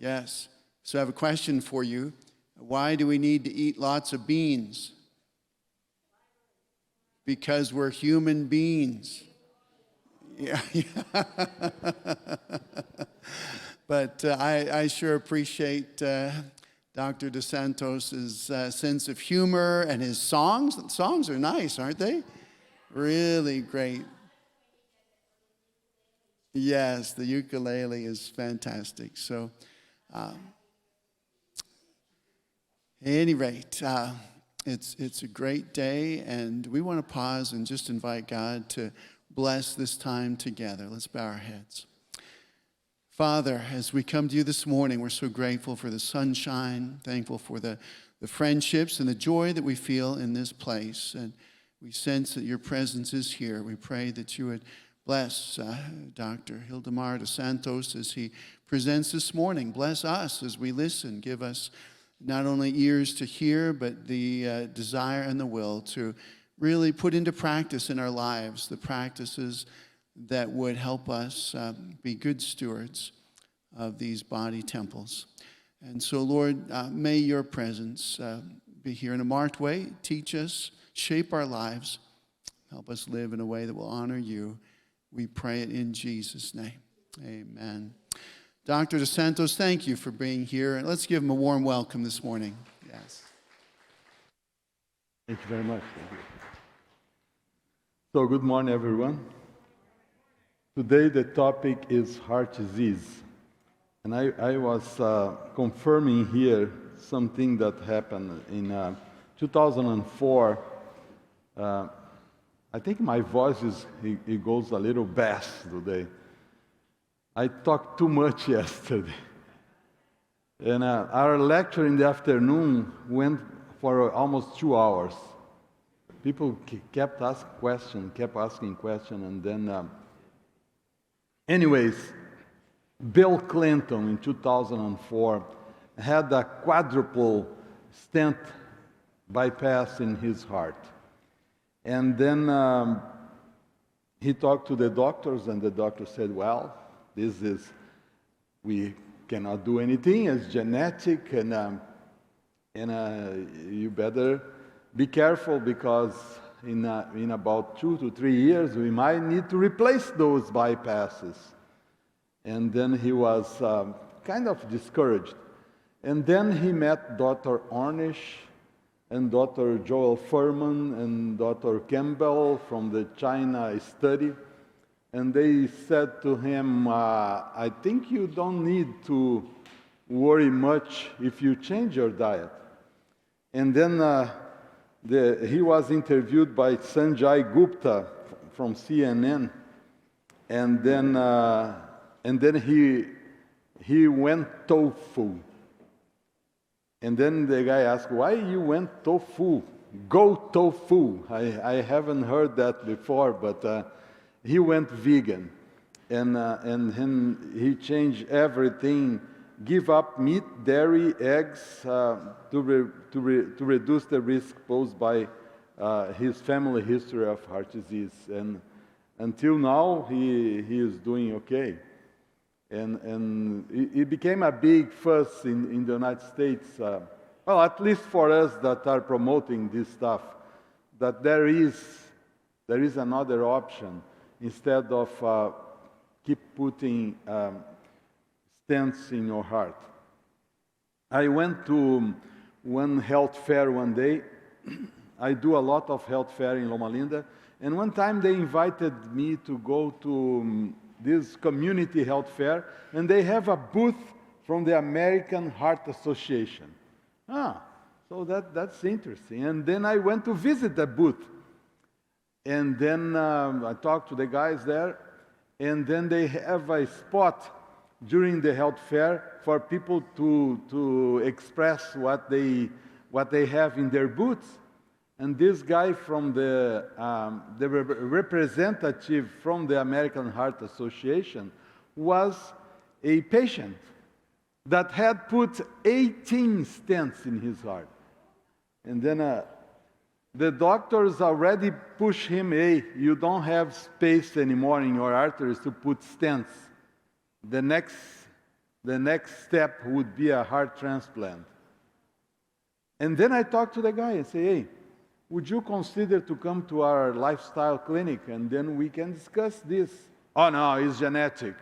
Yes. So I have a question for you. Why do we need to eat lots of beans? Because we're human beings. Yeah. But I sure appreciate Dr. dos Santos' sense of humor and his songs. The songs are nice, aren't they? Really great. Yes, the ukulele is fantastic. So, at any rate, it's a great day, and we want to pause and just invite God to bless this time together. Let's bow our heads. Father, as we come to you this morning, we're so grateful for the sunshine, thankful for the friendships and the joy that we feel in this place. And we sense that your presence is here. We pray that you would bless Dr. Hildemar dos Santos as he presents this morning. Bless us as we listen. Give us not only ears to hear, but the desire and the will to really put into practice in our lives the practices that would help us be good stewards of these body temples. And so, Lord, may your presence be here in a marked way. Teach us, shape our lives, help us live in a way that will honor you. We pray it in Jesus' name. Amen. Dr. dos Santos, thank you for being here. And let's give him a warm welcome this morning. Yes. Thank you very much. Thank you. So, good morning, everyone. Today, the topic is heart disease. And I was confirming here something that happened in 2004. I think my voice it goes a little bass today. I talked too much yesterday. And our lecture in the afternoon went for almost 2 hours. People kept asking questions, and then anyways, Bill Clinton in 2004 had a quadruple stent bypass in his heart. And then he talked to the doctors, and the doctor said, well, we cannot do anything, it's genetic, and you better be careful because in about 2 to 3 years, we might need to replace those bypasses. And then he was kind of discouraged. And then he met Dr. Ornish and Dr. Joel Furman and Dr. Campbell from the China study. And they said to him, I think you don't need to worry much if you change your diet. And then he was interviewed by Sanjay Gupta from CNN, and then he went tofu. And then the guy asked, why you went tofu? Go tofu. I haven't heard that before, but he went vegan. And then he changed everything, give up meat, dairy, eggs, to reduce the risk posed by his family history of heart disease. And until now, he is doing okay. And it became a big fuss in the United States, well, at least for us that are promoting this stuff, that there is another option instead of keep putting stents in your heart. I went to one health fair one day. I do a lot of health fair in Loma Linda, and one time they invited me to go to this community health fair, and they have a booth from the American Heart Association. So that's interesting. And then I went to visit the booth, and then I talked to the guys there, and then they have a spot during the health fair for people to express what they have in their booths. And this guy from the representative from the American Heart Association was a patient that had put 18 stents in his heart. And then the doctors already push him, hey, you don't have space anymore in your arteries to put stents. The next the next step would be a heart transplant. And then I talked to the guy and say, hey, would you consider to come to our lifestyle clinic and then we can discuss this? Oh no, it's genetic.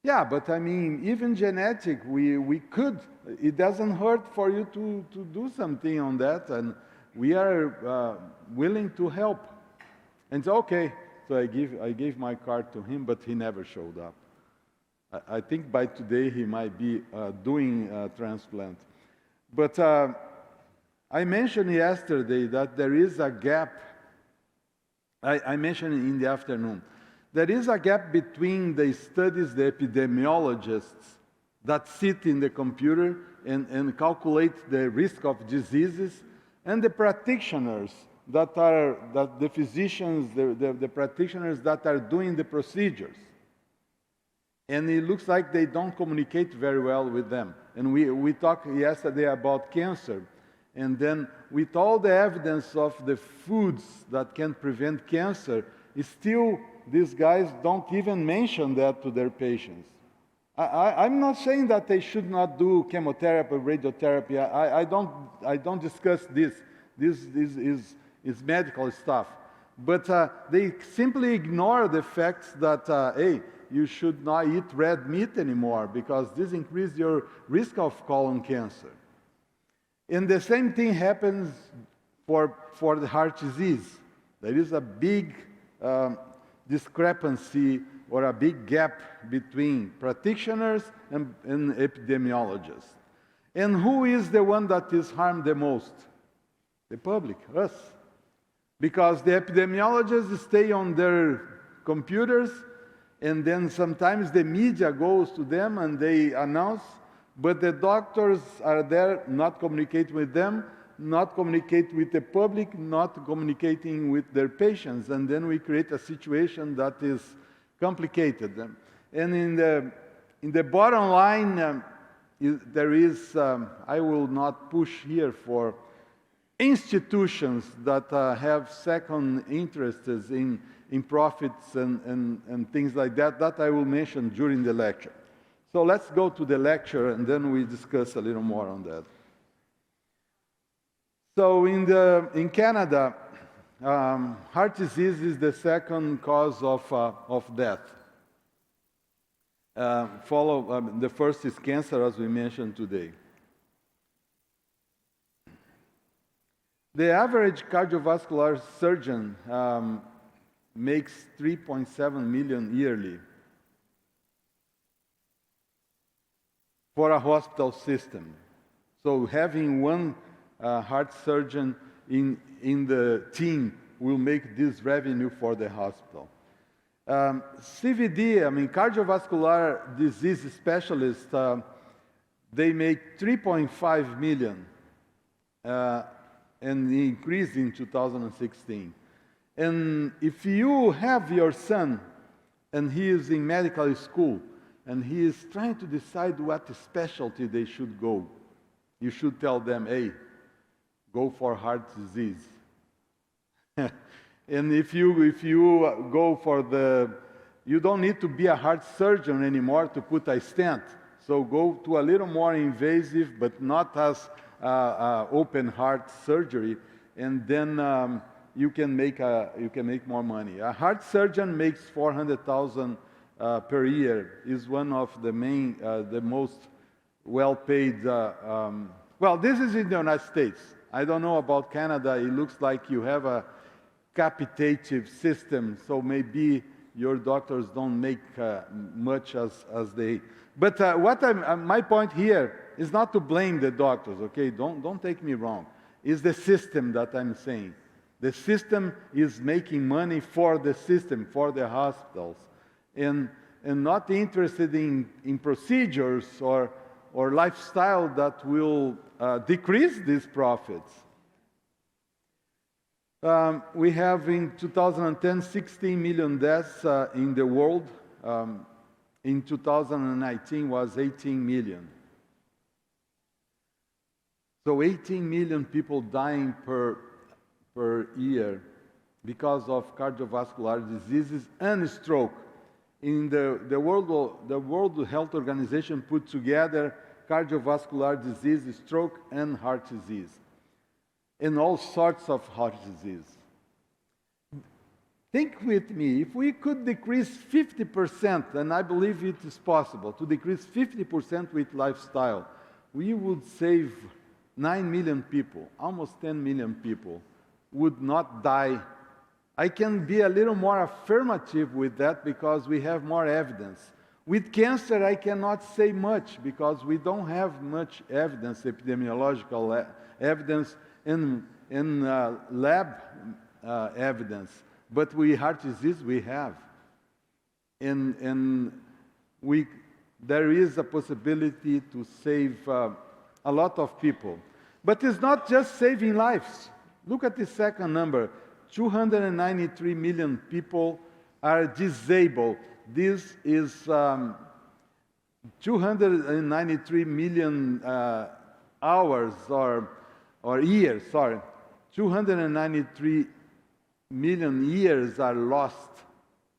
Yeah, but I mean, even genetic, we could. It doesn't hurt for you to do something on that, and we are willing to help. And so, okay, so I gave my card to him, but he never showed up. I think by today he might be doing a transplant. But I mentioned yesterday that there is a gap. I mentioned in the afternoon. There is a gap between the studies, the epidemiologists that sit in the computer and calculate the risk of diseases, and the practitioners the physicians, the practitioners that are doing the procedures. And it looks like they don't communicate very well with them. And we talked yesterday about cancer. And then with all the evidence of the foods that can prevent cancer, still these guys don't even mention that to their patients. I'm not saying that they should not do chemotherapy, radiotherapy. I don't discuss this. This is medical stuff. But they simply ignore the fact that, hey, you should not eat red meat anymore because this increases your risk of colon cancer. And the same thing happens for the heart disease. There is a big discrepancy or a big gap between practitioners and epidemiologists. And who is the one that is harmed the most? The public, us. Because the epidemiologists stay on their computers, and then sometimes the media goes to them and they announce, but the doctors are there not communicating with them, not communicate with the public, not communicating with their patients, and then we create a situation that is complicated. And in the bottom line, there is, I will not push here for institutions that have second interests in profits and things like that, that I will mention during the lecture. So let's go to the lecture and then we discuss a little more on that. So in Canada, heart disease is the second cause of death. The first is cancer, as we mentioned today. The average cardiovascular surgeon makes 3.7 million yearly for a hospital system. So having one heart surgeon in the team will make this revenue for the hospital. CVD, I mean cardiovascular disease specialists, they make 3.5 million and increased in 2016. And if you have your son and he is in medical school and he is trying to decide what specialty they should go, you should tell them, hey, go for heart disease. And if you go for you don't need to be a heart surgeon anymore to put a stent. So go to a little more invasive, but not as open heart surgery, and then you can make more money. A heart surgeon makes $400,000 per year. Is one of the most well-paid. Well, this is in the United States. I don't know about Canada. It looks like you have a capitative system, so maybe your doctors don't make much as they. But my point here is not to blame the doctors, okay? Don't take me wrong. It's the system that I'm saying. The system is making money for the system, for the hospitals, and not interested in procedures or lifestyle that will decrease these profits. We have in 2010 16 million deaths in the world. In 2019 was 18 million. So 18 million people dying per year because of cardiovascular diseases and stroke. in the World Health Organization put together cardiovascular disease, stroke, and heart disease, and all sorts of heart disease. Think with me, if we could decrease 50%, and I believe it is possible, to decrease 50% with lifestyle, we would save 9 million people, almost 10 million people, would not die. I can be a little more affirmative with that because we have more evidence. With cancer, I cannot say much because we don't have much evidence, epidemiological evidence, and lab evidence. But with heart disease, we have. And there is a possibility to save a lot of people. But it's not just saving lives. Look at the second number. 293 million people are disabled. This is 293 million hours or years, sorry. 293 million years are lost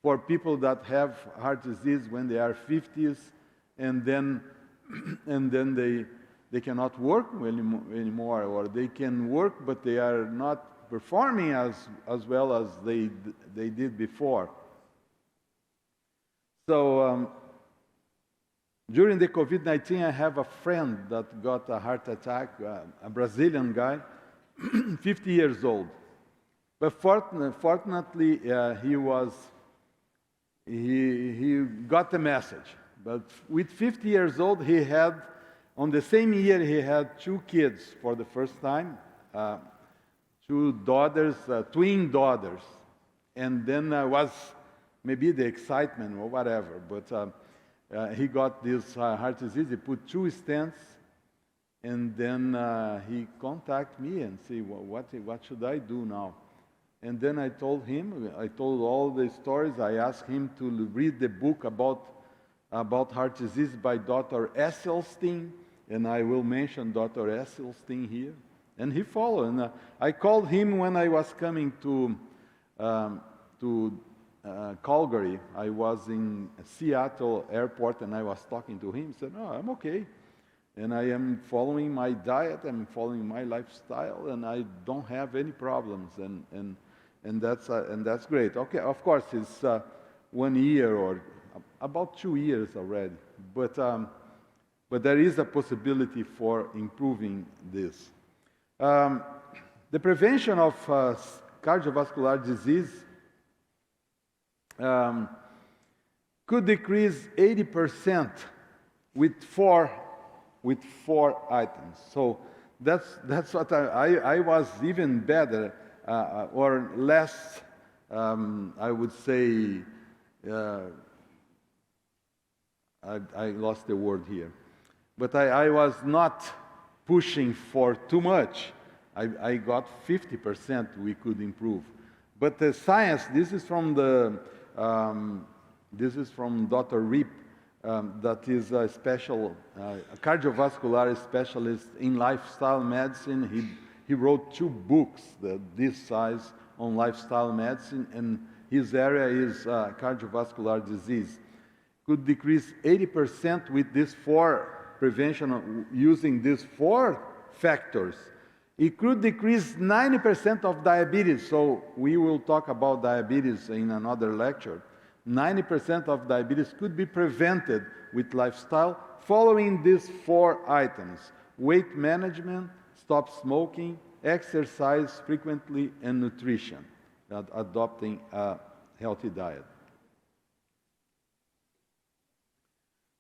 for people that have heart disease when they are 50s, and then they cannot work anymore, or they can work but they are not performing as well as they did before. So during the COVID-19, I have a friend that got a heart attack, a Brazilian guy, 50 years old. But fortunately, he got the message. But with 50 years old, he had, on the same year, he had 2 kids for the first time, 2 daughters, twin daughters. And then was maybe the excitement or whatever, but he got this heart disease. He put 2 stents, and then he contacted me and said, well, what should I do now? And then I told him, I told all the stories. I asked him to read the book about heart disease by Dr. Esselstyn, and I will mention Dr. Esselstyn here. And he followed. And I called him when I was coming to Calgary. I was in Seattle airport, and I was talking to him. He said, "No, I'm okay. And I am following my diet, I'm following my lifestyle, and I don't have any problems." And that's great. Okay, of course, it's 1 year or about 2 years already, but there is a possibility for improving this. The prevention of cardiovascular disease could decrease 80% with four items. So that's what I was even better or less, I would say, I lost the word here. But I was not pushing for too much. I got 50% we could improve. But the science, this is from Dr. Rip, that is a special cardiovascular specialist in lifestyle medicine. He wrote 2 books this size on lifestyle medicine, and his area is cardiovascular disease. Could decrease 80% with these 4 prevention using these 4 factors. It could decrease 90% of diabetes. So we will talk about diabetes in another lecture. 90% of diabetes could be prevented with lifestyle following these 4 items: weight management, stop smoking, exercise frequently, and nutrition, adopting a healthy diet.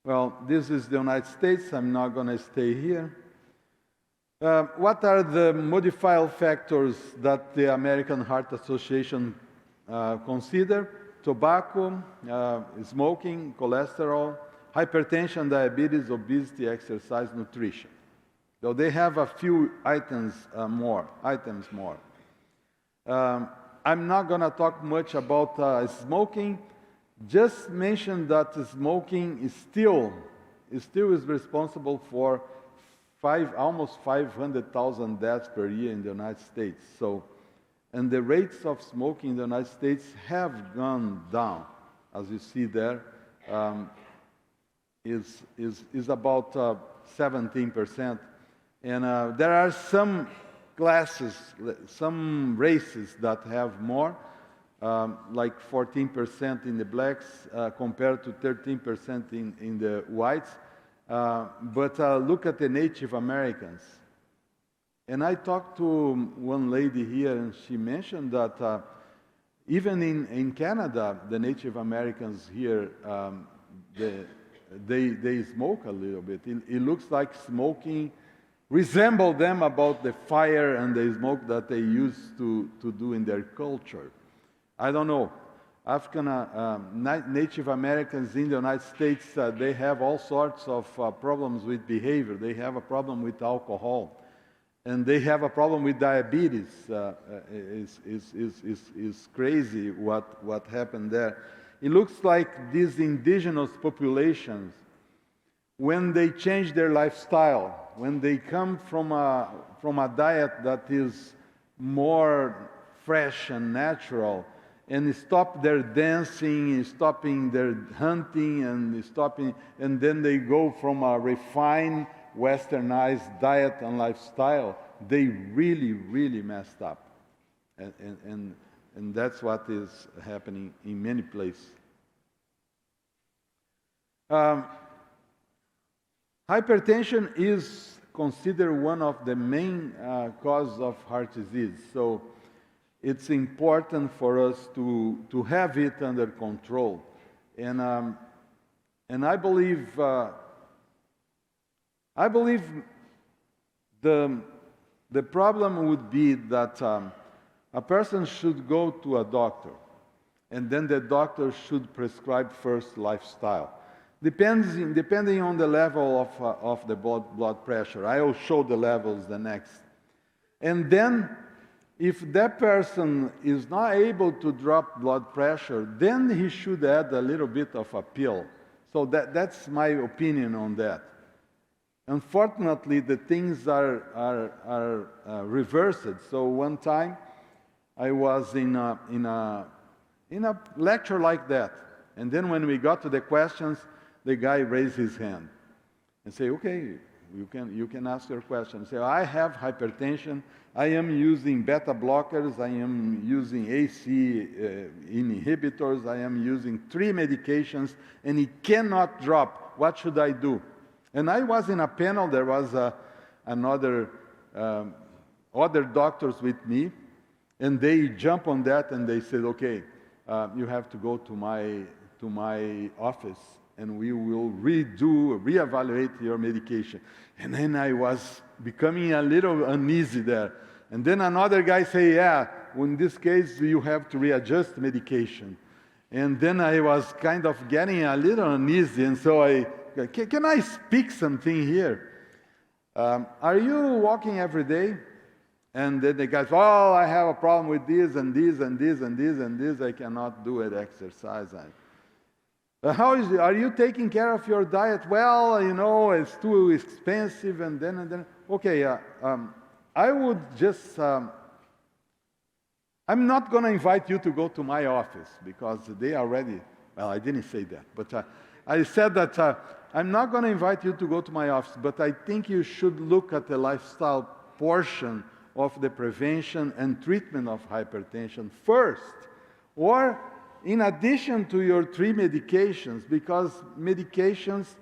Well, this is the United States. I'm not going to stay here. What are the modifiable factors that the American Heart Association consider? Tobacco, smoking, cholesterol, hypertension, diabetes, obesity, exercise, nutrition. So they have a few items more. I'm not going to talk much about smoking. Just mention that smoking is still responsible for almost 500,000 deaths per year in the United States. So, and the rates of smoking in the United States have gone down, as you see there. um, is about 17%. And there are some classes, some races that have more, like 14% in the blacks compared to 13% in the whites. But look at the Native Americans. And I talked to one lady here, and she mentioned that even in Canada, the Native Americans here, they smoke a little bit. It looks like smoking resemble them about the fire and the smoke that they used to do in their culture. I don't know. Native Americans in the United States, they have all sorts of problems with behavior. They have a problem with alcohol. And they have a problem with diabetes. It's crazy what happened there. It looks like these indigenous populations, when they change their lifestyle, when they come from a diet that is more fresh and natural, and stop their dancing, stopping their hunting, and then they go from a refined, westernized diet and lifestyle, they really, really messed up. And that's what is happening in many places. Hypertension is considered one of the main causes of heart disease. So it's important for us to have it under control. And I believe the problem would be that a person should go to a doctor, and then the doctor should prescribe first lifestyle. Depending on the level of the blood pressure. I will show the levels the next. And then, if that person is not able to drop blood pressure, then he should add a little bit of a pill. So that's my opinion on that. Unfortunately, the things are reversed. So one time, I was in a lecture like that, and then when we got to the questions, the guy raised his hand and say, "Okay, you can ask your question." Say, "I have hypertension. I am using beta blockers. I am using AC inhibitors. I am using 3 medications, and it cannot drop. What should I do?" And I was in a panel. There was other doctors with me, and they jumped on that and they said, "Okay, you have to go to my office, and we will reevaluate your medication." And then I was becoming a little uneasy there. And then another guy say, "Yeah, in this case, you have to readjust medication." And then I was kind of getting a little uneasy, and so can I speak something here? Are you walking every day? And then the guy says, "Oh, I have a problem with this and this and this and this and this. I cannot do it, exercise." Are you taking care of your diet? "Well, it's too expensive," and then. Okay, I would just, I'm not going to invite you to go to my office because they already, well, I didn't say that, but I said that I'm not going to invite you to go to my office, but I think you should look at the lifestyle portion of the prevention and treatment of hypertension first, or in addition to your 3 medications, because medications,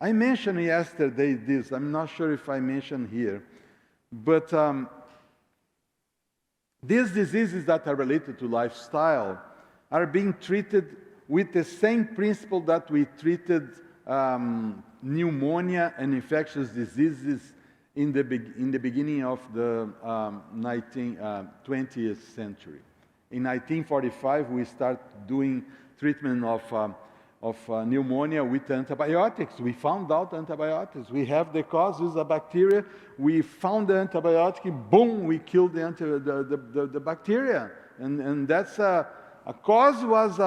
I mentioned yesterday this, I'm not sure if I mentioned here, but these diseases that are related to lifestyle are being treated with the same principle that we treated pneumonia and infectious diseases in the beginning of the 20th century. In 1945, we start doing treatment of pneumonia with antibiotics. We found out antibiotics. We have the cause is a bacteria. We found the antibiotic. Boom! We killed the bacteria. And that's a cause was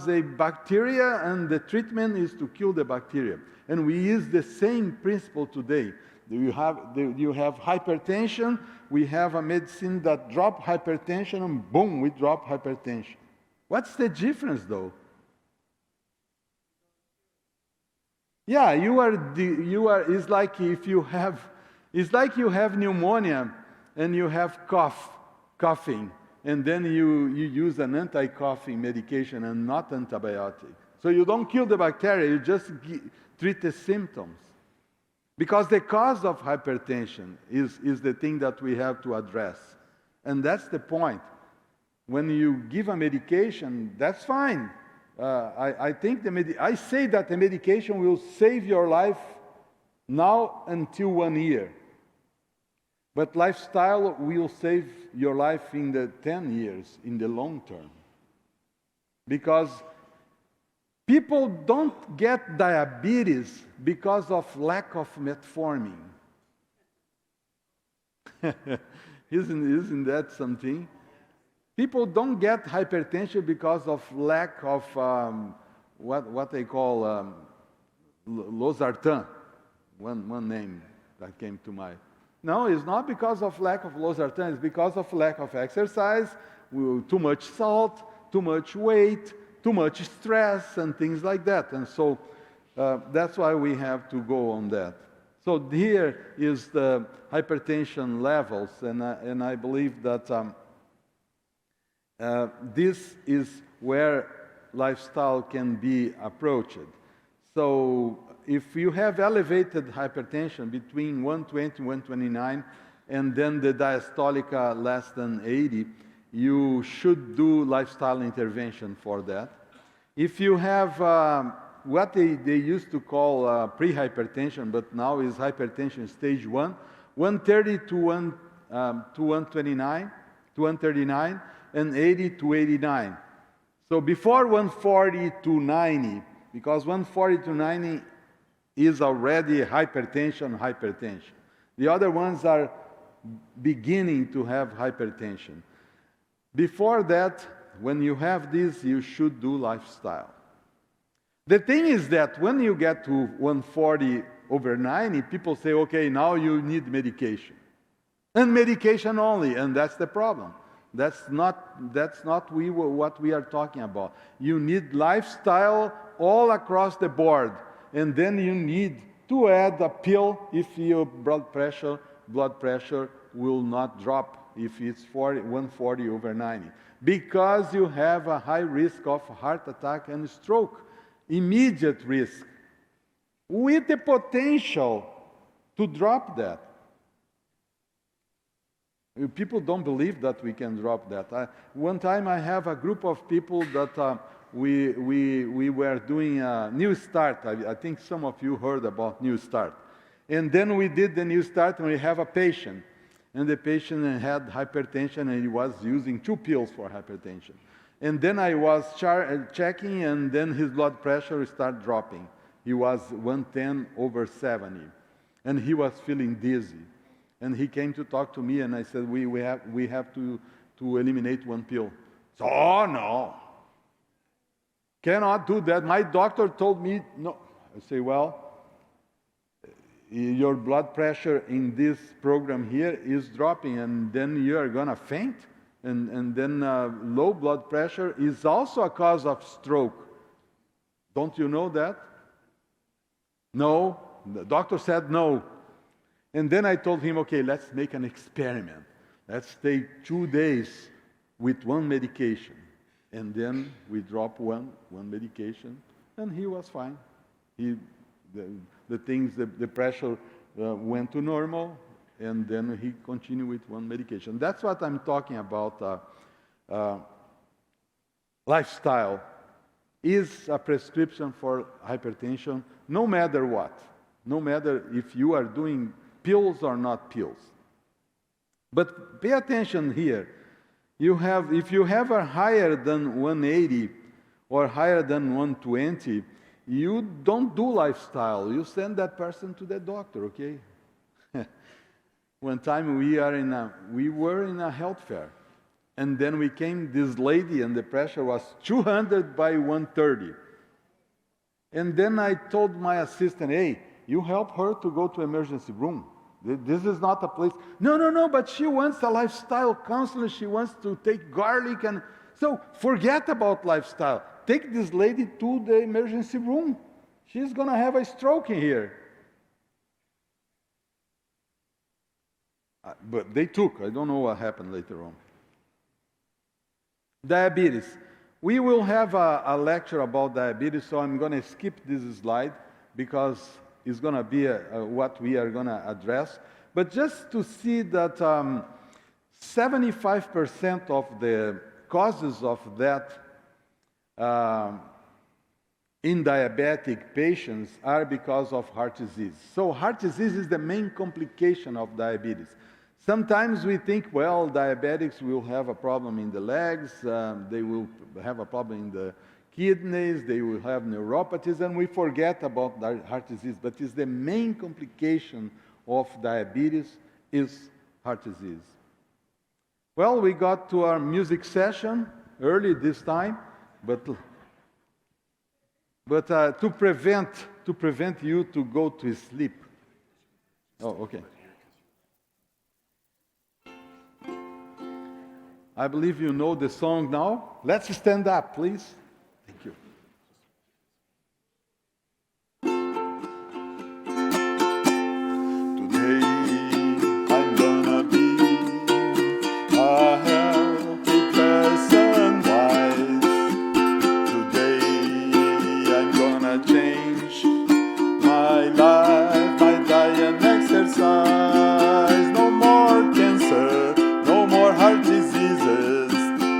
a bacteria, and the treatment is to kill the bacteria. And we use the same principle today. You have hypertension. We have a medicine that drops hypertension, and boom, we drop hypertension. What's the difference, though? Yeah, it's like it's like you have pneumonia and you have coughing, and then you use an anti-coughing medication and not antibiotic. So you don't kill the bacteria, you just treat the symptoms. Because the cause of hypertension is the thing that we have to address. And that's the point. When you give a medication, that's fine. I think I say that the medication will save your life now until 1 year. But lifestyle will save your life in the 10 years, in the long term. Because people don't get diabetes because of lack of metformin. Isn't that something? People don't get hypertension because of lack of what they call losartan, one name that came to mind. No, it's not because of lack of losartan, it's because of lack of exercise, too much salt, too much weight, too much stress, and things like that. And so that's why we have to go on that. So here is the hypertension levels, and I believe that this is where lifestyle can be approached. So if you have elevated hypertension between 120 and 129, and then the diastolic less than 80, you should do lifestyle intervention for that. If you have what they used to call pre-hypertension, but now is hypertension stage 1, 130 to 129, to 139, and 80 to 89. So before 140 to 90, because 140 to 90 is already hypertension. The other ones are beginning to have hypertension. Before that, when you have this, you should do lifestyle. The thing is that when you get to 140 over 90, people say, okay, now you need medication. And medication only, and that's the problem. That's not what we are talking about. You need lifestyle all across the board, and then you need to add a pill if your blood pressure will not drop if it's 140 over 90, because you have a high risk of heart attack and stroke, immediate risk, with the potential to drop that. People don't believe that we can drop that. One time I have a group of people that we were doing a New Start. I think some of you heard about New Start. And then we did the New Start, and we have a patient. And the patient had hypertension, and he was using 2 pills for hypertension. And then I was checking, and then his blood pressure started dropping. He was 110 over 70. And he was feeling dizzy. And he came to talk to me, and I said, we have to eliminate 1 pill. So, oh, no. Cannot do that. My doctor told me, no. I say, well, your blood pressure in this program here is dropping, and then you are going to faint. And then low blood pressure is also a cause of stroke. Don't you know that? No. The doctor said no. And then I told him, okay, let's make an experiment. Let's take 2 days with 1 medication. And then we drop one medication, and he was fine. The pressure went to normal, and then he continued with 1 medication. That's what I'm talking about. Lifestyle is a prescription for hypertension, no matter what. No matter if you are doing pills or not pills. But pay attention here. If you have a higher than 180 or higher than 120, you don't do lifestyle. You send that person to the doctor, okay? One time we were in a health fair, and then we came this lady, and the pressure was 200 by 130. And then I told my assistant, hey, you help her to go to emergency room. This is not a place. No, but she wants a lifestyle counselor. She wants to take garlic. And so forget about lifestyle. Take this lady to the emergency room. She's going to have a stroke in here. But they took. I don't know what happened later on. Diabetes. We will have a lecture about diabetes, so I'm going to skip this slide because it's going to be what we are going to address. But just to see that 75% of the causes of that in diabetic patients are because of heart disease. So heart disease is the main complication of diabetes. Sometimes we think, well, diabetics will have a problem in the legs, they will have a problem in the kidneys, they will have neuropathies, and we forget about heart disease. But it's the main complication of diabetes is heart disease. Well, we got to our music session early this time, but to prevent you to go to sleep. Oh, okay. I believe you know the song now. Let's stand up, please. Thank you. Today I'm gonna be a healthy person, wise. Today I'm gonna change my life, my diet and exercise. No more cancer, no more heart diseases.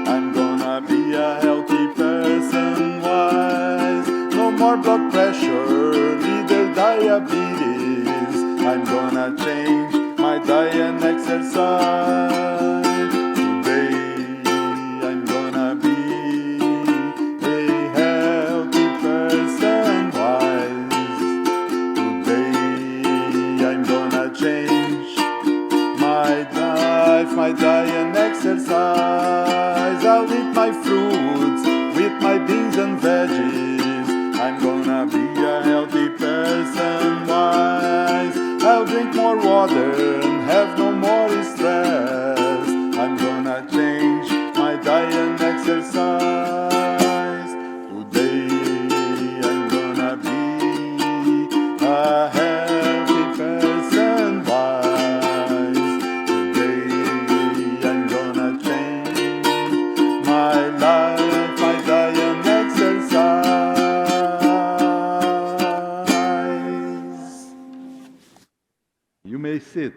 I'm gonna be a healthy person, wise. No more blood pressure, neither diabetes. I'm gonna change my diet and exercise. Today I'm gonna be a healthy person, wise. Today I'm gonna change my life, my diet and exercise. I'll eat my fruits with my beans and veggies. I'm gonna be a healthy person, wise. I'll drink more water and have no more stress. I'm gonna change my diet and exercise. Today I'm gonna be a healthy person, wise. Today I'm gonna change my life, my diet and exercise. You may sit.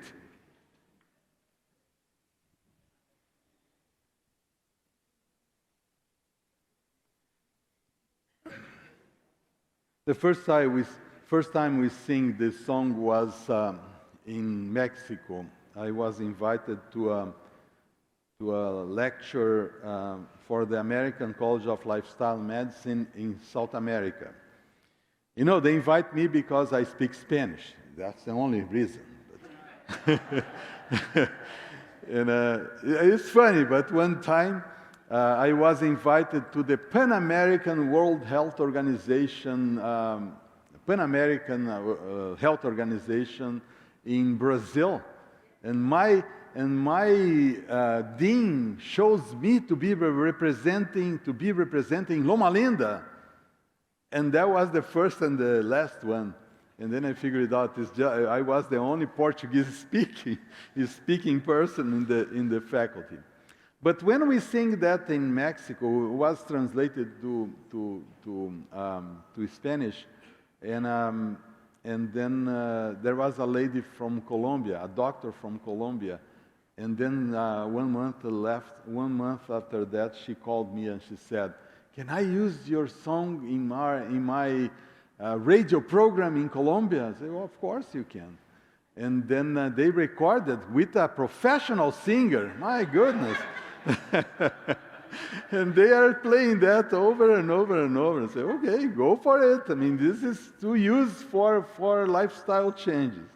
The first time we sing this song was in Mexico. I was invited to a lecture for the American College of Lifestyle Medicine in South America. You know, they invite me because I speak Spanish. That's the only reason. And it's funny, but one time I was invited to the Pan American World Health Organization, Health Organization in Brazil, and my dean chose me to be representing Loma Linda, and that was the first and the last one. And then I figured out I was the only Portuguese speaking person in the faculty. But when we sing that in Mexico, it was translated to Spanish, and then there was a lady from Colombia, a doctor from Colombia, and then 1 month after that, she called me and she said, "Can I use your song in my radio program in Colombia?" I said, "Well, of course you can." And then they recorded with a professional singer. My goodness. And they are playing that over and over and over. And say, okay, go for it. I mean, this is to use for lifestyle changes.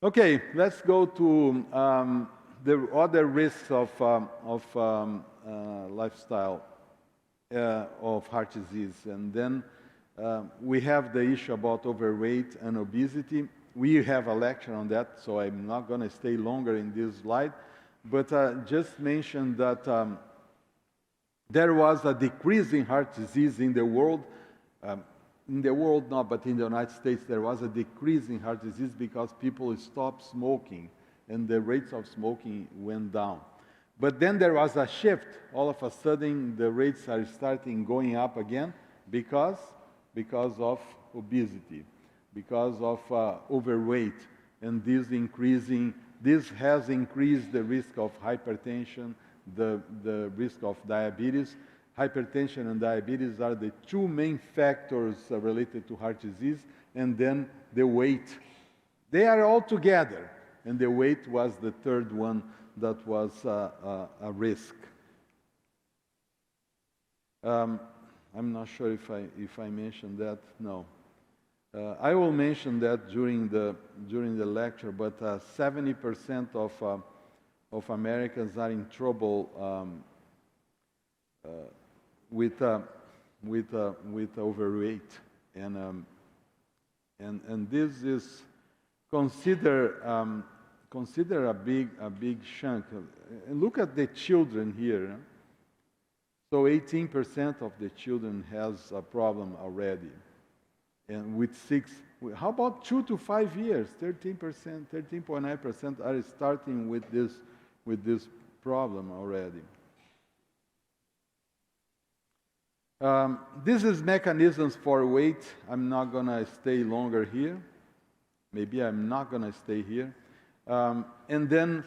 Okay, let's go to the other risks of lifestyle of heart disease. And then we have the issue about overweight and obesity. We have a lecture on that, so I'm not going to stay longer in this slide. But just mention that there was a decrease in heart disease in the world in the world not, but in the United States, there was a decrease in heart disease because people stopped smoking and the rates of smoking went down. But then there was a shift. All of a sudden, the rates are starting going up again because of obesity, because of overweight, and this has increased the risk of hypertension, the risk of diabetes. Hypertension and diabetes are the two main factors related to heart disease, and then the weight. They are all together, and the weight was the third one that was a risk. I'm not sure if I mentioned that. No. I will mention that during the lecture, but 70% of Americans are in trouble with overweight, and this is consider a big chunk. And look at the children here. So 18% of the children has a problem already, and with how about 2 to 5 years? 13%, 13.9% are starting with this problem already. This is mechanisms for weight. I'm not going to stay longer here. Maybe I'm not going to stay here. And then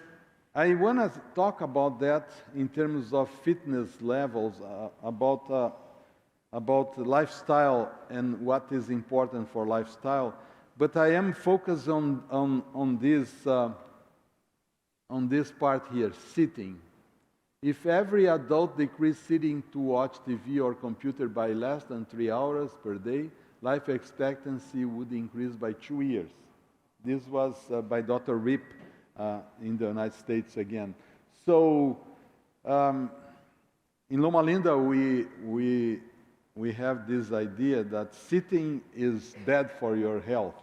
I want to talk about that in terms of fitness levels, about lifestyle and what is important for lifestyle. But I am focused on this part here, sitting. If every adult decreased sitting to watch TV or computer by less than 3 hours per day, life expectancy would increase by 2 years. This was by Dr. Rip in the United States again. So in Loma Linda, we have this idea that sitting is bad for your health.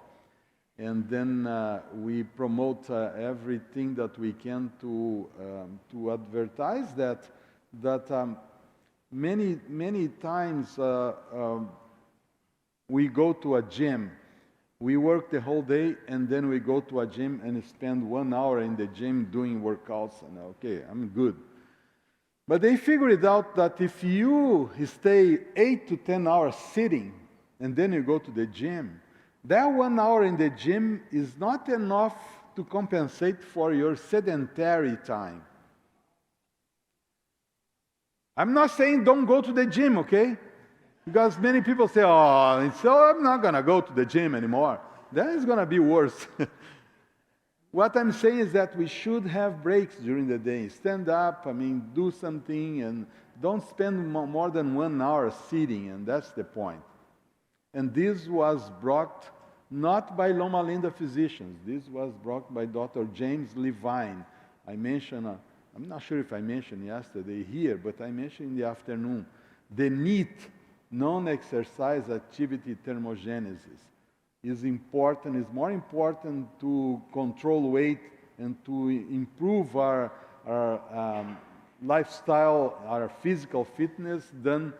And then we promote everything that we can to advertise that many times we go to a gym. We work the whole day, and then we go to a gym and spend 1 hour in the gym doing workouts, and okay, I'm good. But they figured out that if you stay 8 to 10 hours sitting, and then you go to the gym, that 1 hour in the gym is not enough to compensate for your sedentary time. I'm not saying don't go to the gym, okay? Because many people say, oh, so I'm not going to go to the gym anymore. That is going to be worse. What I'm saying is that we should have breaks during the day. Stand up, do something, and don't spend more than 1 hour sitting, and that's the point. And this was brought not by Loma Linda physicians. This was brought by Dr. James Levine. I mentioned, I'm not sure if I mentioned yesterday here, but I mentioned in the afternoon, the NEAT, non-exercise activity thermogenesis, is important. It's more important to control weight and to improve our lifestyle, our physical fitness, than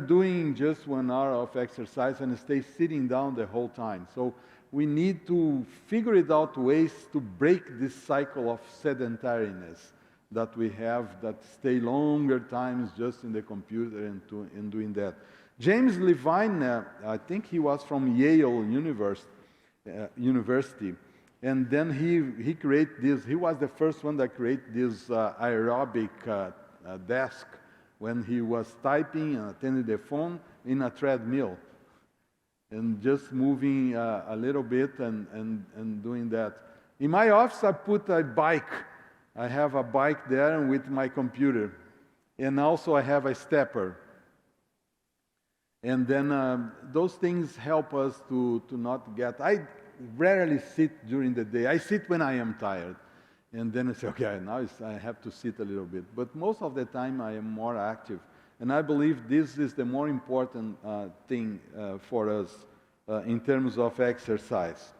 doing just 1 hour of exercise and stay sitting down the whole time. So we need to figure it out ways to break this cycle of sedentariness that we have, that stay longer times just in the computer and doing that. James Levine, I think he was from Yale University, and then he created this. He was the first one that created this aerobic desk when he was typing and attending the phone in a treadmill, and just moving a little bit and doing that. In my office, I put a bike. I have a bike there with my computer, and also I have a stepper. And then those things help us to not get... I rarely sit during the day. I sit when I am tired. And then I say, okay, now I have to sit a little bit. But most of the time I am more active. And I believe this is the more important thing for us in terms of exercise.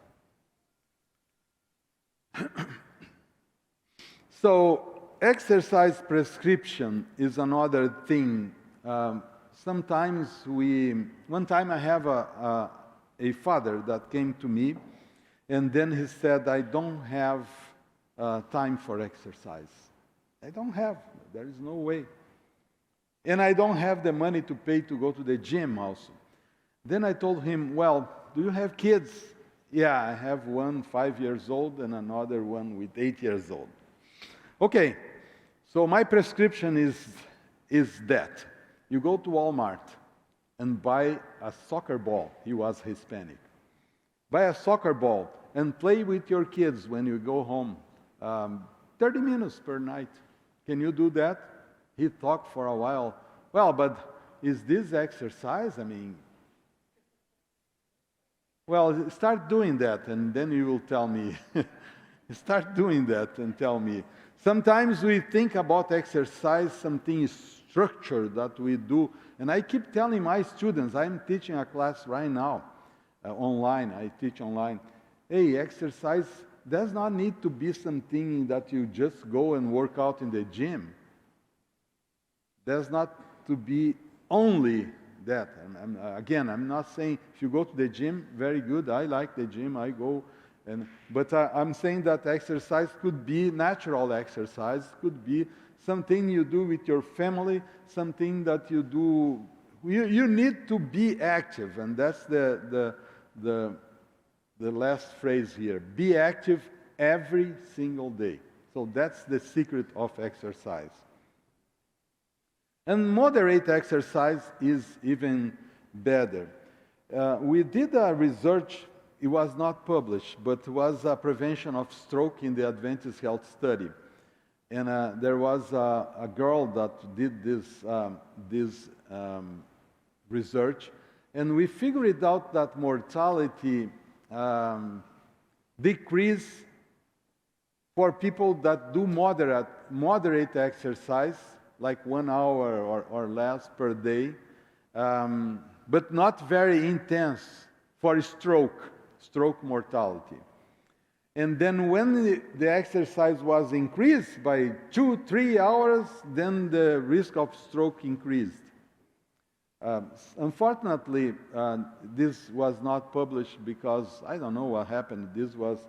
So exercise prescription is another thing. sometimes one time I have a father that came to me, and then he said, I don't have time for exercise. I don't have, there is no way. And I don't have the money to pay to go to the gym also. Then I told him, well, do you have kids? Yeah, I have one 5 years old and another one with 8 years old. Okay, so my prescription is that. You go to Walmart and buy a soccer ball. He was Hispanic. Buy a soccer ball and play with your kids when you go home. 30 minutes per night. Can you do that? He talked for a while. Well, but is this exercise? I mean, well, start doing that and then you will tell me. Start doing that and tell me. Sometimes we think about exercise, something structured that we do. And I keep telling my students, I'm teaching a class right now, online, I teach online. Hey, exercise does not need to be something that you just go and work out in the gym. Does not to be only that. Again, I'm not saying if you go to the gym, very good. I like the gym. I go, but I'm saying that exercise could be natural exercise, could be something you do with your family, something that you do. You need to be active, and that's the last phrase here. Be active every single day. So that's the secret of exercise. And moderate exercise is even better. We did a research, it was not published, but it was a prevention of stroke in the Adventist Health Study. And there was a girl that did this research, and we figured out that mortality decreased for people that do moderate exercise, like 1 hour or less per day, but not very intense for stroke mortality. And then when the exercise was increased by 2-3 hours, then the risk of stroke increased. Unfortunately, this was not published because I don't know what happened. This was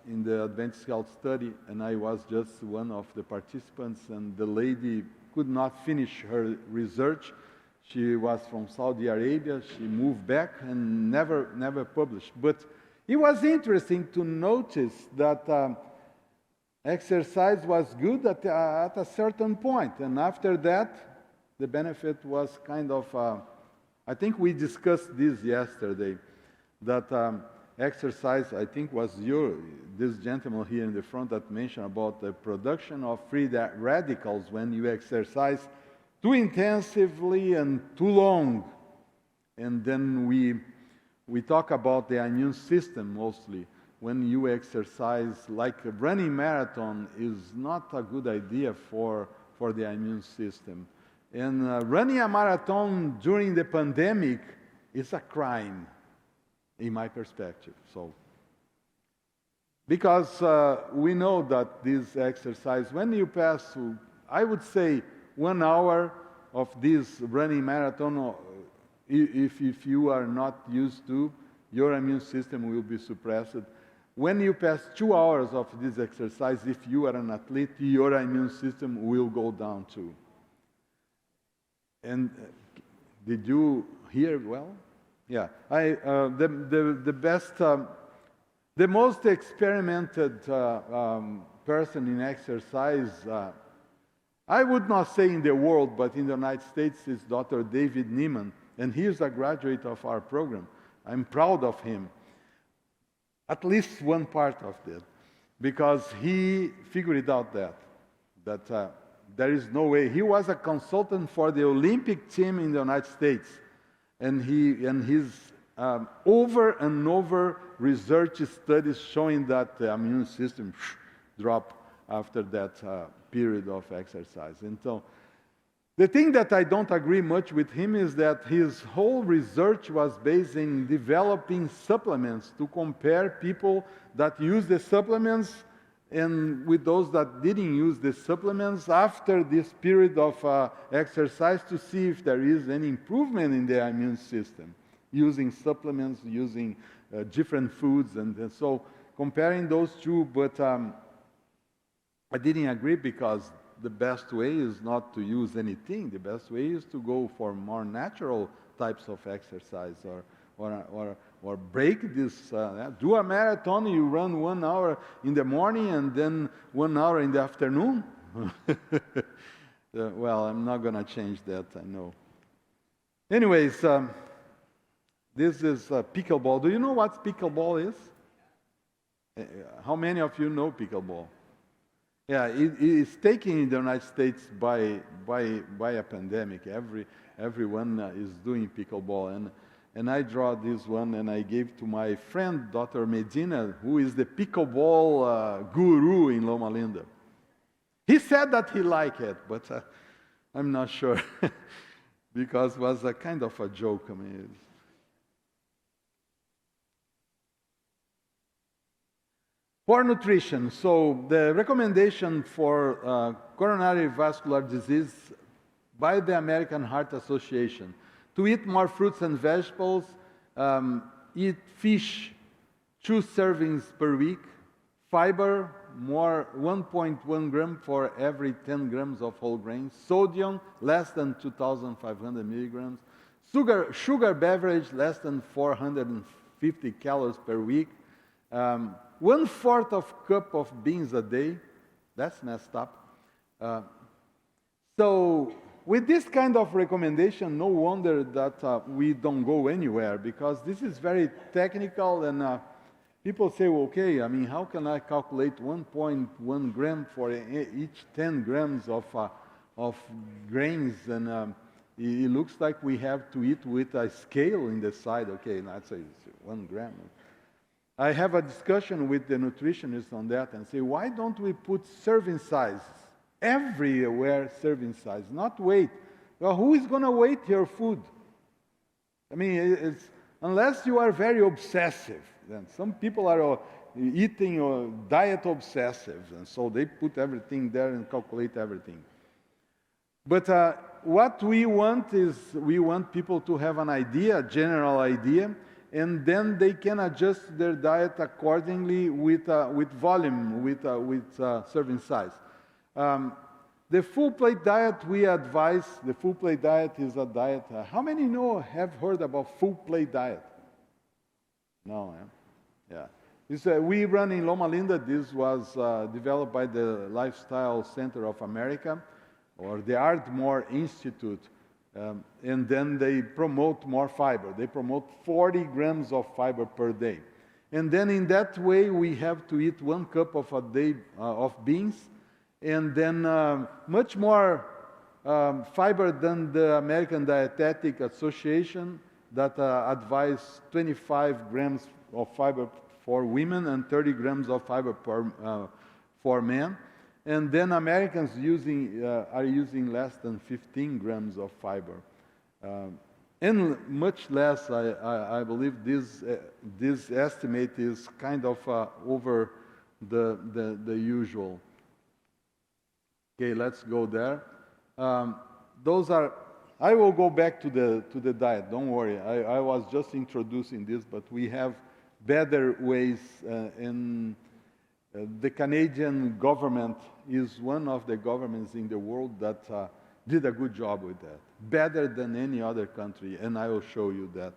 in the Adventist Health Study, and I was just one of the participants, and the lady could not finish her research. She was from Saudi Arabia. She moved back and never published. But it was interesting to notice that exercise was good at a certain point, and after that, the benefit was kind of, I think we discussed this yesterday, that exercise, I think was this gentleman here in the front that mentioned about the production of free radicals when you exercise too intensively and too long. And then we talk about the immune system mostly. When you exercise, like a running marathon is not a good idea for the immune system. And running a marathon during the pandemic is a crime, in my perspective. So, because we know that this exercise, when you pass, I would say 1 hour of this running marathon, if you are not used to, your immune system will be suppressed. When you pass 2 hours of this exercise, if you are an athlete, your immune system will go down too. And did you hear well? Yeah, the most experimented person in exercise, I would not say in the world, but in the United States, is Dr. David Neiman, and he is a graduate of our program. I'm proud of him, at least one part of it, because he figured out that there is no way. He was a consultant for the Olympic team in the United States. And his over and over research studies showing that the immune system dropped after that period of exercise. And so the thing that I don't agree much with him is that his whole research was based in developing supplements to compare people that use the supplements And with those that didn't use the supplements, after this period of exercise, to see if there is any improvement in their immune system, using supplements, using different foods, and so comparing those two. But I didn't agree, because the best way is not to use anything. The best way is to go for more natural types of exercise, or break this, do a marathon. You run 1 hour in the morning and then 1 hour in the afternoon. Well, I'm not going to change that, I know. Anyways, this is pickleball. Do you know what pickleball is? How many of you know pickleball? Yeah, it is taken in the United States by a pandemic. Everyone is doing pickleball, and I draw this one, and I gave to my friend, Dr. Medina, who is the pickleball guru in Loma Linda. He said that he liked it, but I'm not sure, because it was a kind of a joke. I mean, for nutrition, so the recommendation for coronary vascular disease by the American Heart Association: to eat more fruits and vegetables, eat fish 2 servings per week, fiber, more 1.1 gram for every 10 grams of whole grains, sodium, less than 2,500 milligrams, sugar beverage, less than 450 calories per week, 1/4 of cup of beans a day. That's messed up. So with this kind of recommendation, no wonder that we don't go anywhere, because this is very technical, and people say, well, okay, I mean, how can I calculate 1.1 gram for each 10 grams of grains? And it looks like we have to eat with a scale in the side. Okay, let's say it's 1 gram. I have a discussion with the nutritionist on that and say, why don't we put serving size? Everywhere serving size, not weight. Well, who is going to weight your food? I mean, unless you are very obsessive. Then some people are eating or diet obsessive, and so they put everything there and calculate everything. But what we want is, we want people to have an idea, a general idea, and then they can adjust their diet accordingly with volume, with serving size. The full plate diet, we advise, the full plate diet is a diet. How many have heard about full plate diet? No, yeah. We run in Loma Linda. This was developed by the Lifestyle Center of America, or the Ardmore Institute, and then they promote more fiber. They promote 40 grams of fiber per day. And then in that way, we have to eat 1 cup of a day of beans, and then much more fiber than the American Dietetic Association that advise 25 grams of fiber for women and 30 grams of fiber for men. And then Americans are using less than 15 grams of fiber. And much less, I believe this estimate is kind of over the usual. Okay, let's go there. I will go back to the diet, don't worry. I was just introducing this, but we have better ways, and the Canadian government is one of the governments in the world that did a good job with that, better than any other country, and I will show you that.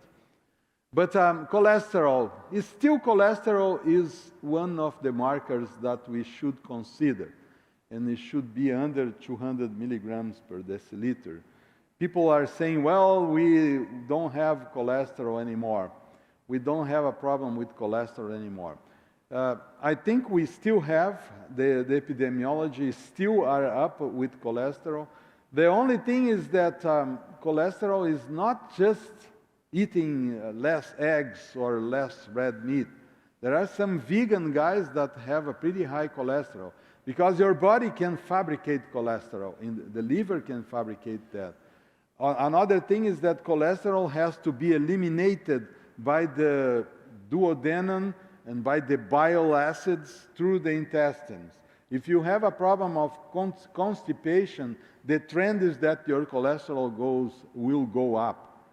But cholesterol is one of the markers that we should consider, and it should be under 200 milligrams per deciliter. People are saying, well, we don't have cholesterol anymore. We don't have a problem with cholesterol anymore. I think we still have, the epidemiology still are up with cholesterol. The only thing is that cholesterol is not just eating less eggs or less red meat. There are some vegan guys that have a pretty high cholesterol, because your body can fabricate cholesterol, and the liver can fabricate that. Another thing is that cholesterol has to be eliminated by the duodenum and by the bile acids through the intestines. If you have a problem of constipation, the trend is that your cholesterol will go up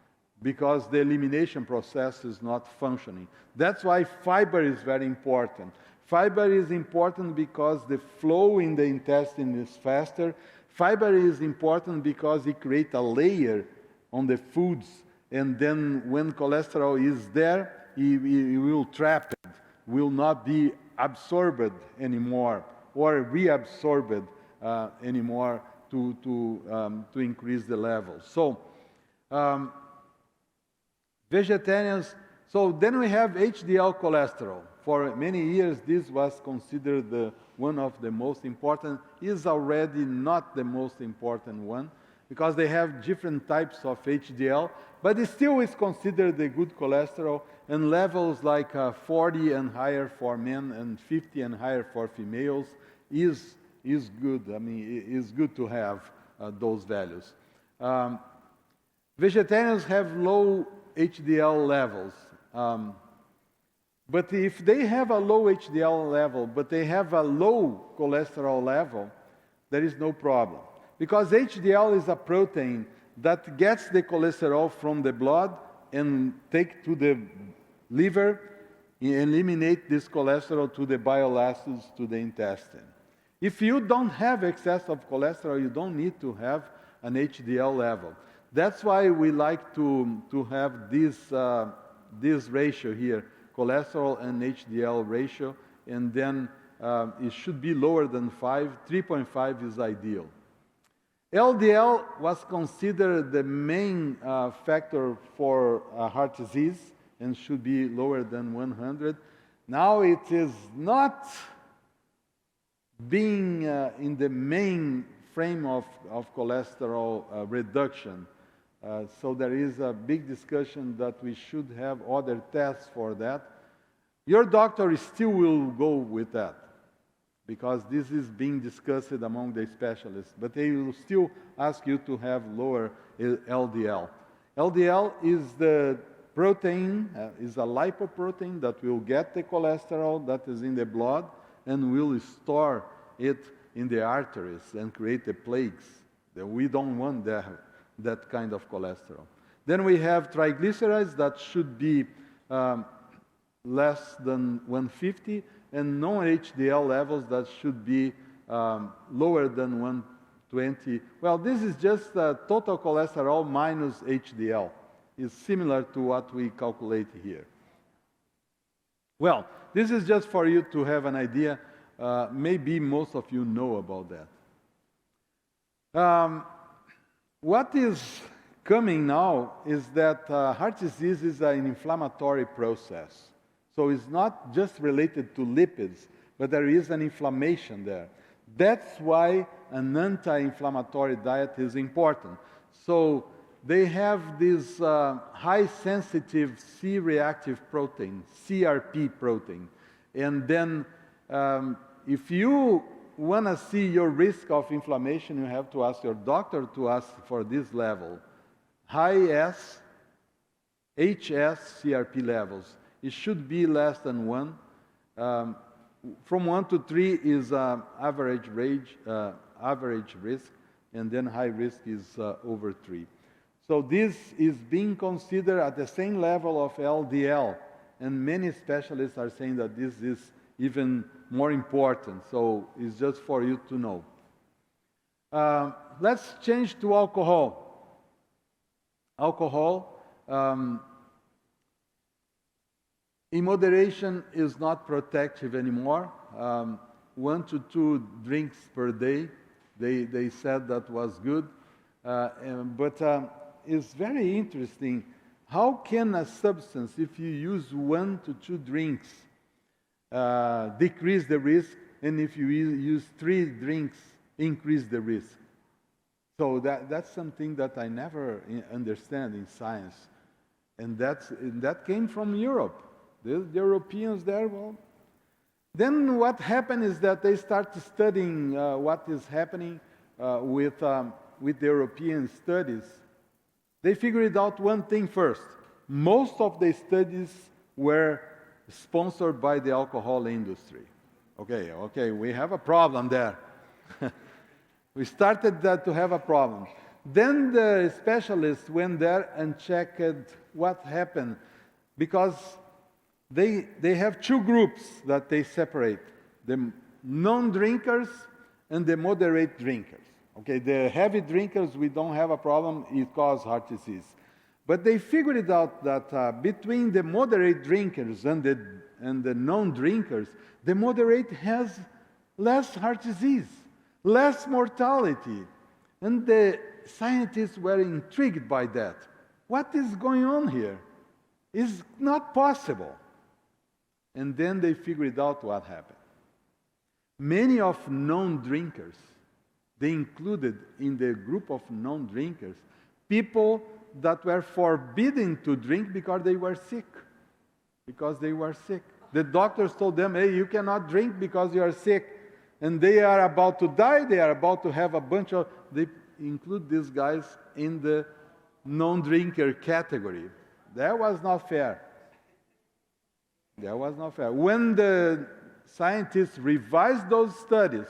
because the elimination process is not functioning. That's why fiber is very important. Fiber is important because the flow in the intestine is faster. Fiber is important because it creates a layer on the foods, and then when cholesterol is there, it will trap it, will not be absorbed anymore or reabsorbed anymore to increase the levels. So vegetarians, so then we have HDL cholesterol. For many years, this was considered one of the most important. Is already not the most important one because they have different types of HDL, but it still is considered a good cholesterol, and levels like 40 and higher for men and 50 and higher for females is good. I mean, it's good to have those values. Vegetarians have low HDL levels. But if they have a low HDL level, but they have a low cholesterol level, there is no problem. Because HDL is a protein that gets the cholesterol from the blood and take to the liver, eliminate this cholesterol to the bile acids to the intestine. If you don't have excess of cholesterol, you don't need to have an HDL level. That's why we like to have this ratio here, cholesterol and HDL ratio, and then it should be lower than 5. 3.5 is ideal. LDL was considered the main factor for heart disease and should be lower than 100. Now it is not being in the main frame of cholesterol reduction. So there is a big discussion that we should have other tests for that. Your doctor still will go with that because this is being discussed among the specialists, but they will still ask you to have lower LDL. LDL is the protein, is a lipoprotein that will get the cholesterol that is in the blood and will store it in the arteries and create the plaques. We don't want that kind of cholesterol. Then we have triglycerides that should be less than 150, and non-HDL levels that should be lower than 120. Well, this is just total cholesterol minus HDL. It's similar to what we calculate here. Well, this is just for you to have an idea. Maybe most of you know about that. What is coming now is that heart disease is an inflammatory process. So it's not just related to lipids, but there is an inflammation there. That's why an anti-inflammatory diet is important. So they have this high-sensitive C-reactive protein, CRP protein. And then if you want to see your risk of inflammation, you have to ask your doctor to ask for this level. High S, HS, CRP levels. It should be less than 1. From 1 to 3 is average risk, and then high risk is over 3. So this is being considered at the same level of LDL, and many specialists are saying that this is even more important. So it's just for you to know. Let's change to alcohol. Alcohol, in moderation, is not protective anymore. 1 to 2 drinks per day, they said that was good. But it's very interesting. How can a substance, if you use 1 to 2 drinks, decrease the risk, and if you use 3 drinks, increase the risk? So that's something that I never understand in science. And that came from Europe. The Europeans there, well. Then what happened is that they started studying what is happening with the European studies. They figured out one thing first. Most of the studies were sponsored by the alcohol industry. Okay, we have a problem there. We started to have a problem. Then the specialists went there and checked what happened, because they have two groups that they separate: the non-drinkers and the moderate drinkers. Okay, the heavy drinkers, we don't have a problem; it causes heart disease. But they figured it out that between the moderate drinkers and the non-drinkers, the moderate has less heart disease, less mortality. And the scientists were intrigued by that. What is going on here? It's not possible. And then they figured out what happened. Many of non-drinkers, they included in the group of non-drinkers people that were forbidden to drink because they were sick. The doctors told them, hey, you cannot drink because you are sick. And they are about to die, they are about to have a bunch of... They include these guys in the non-drinker category. That was not fair. When the scientists revised those studies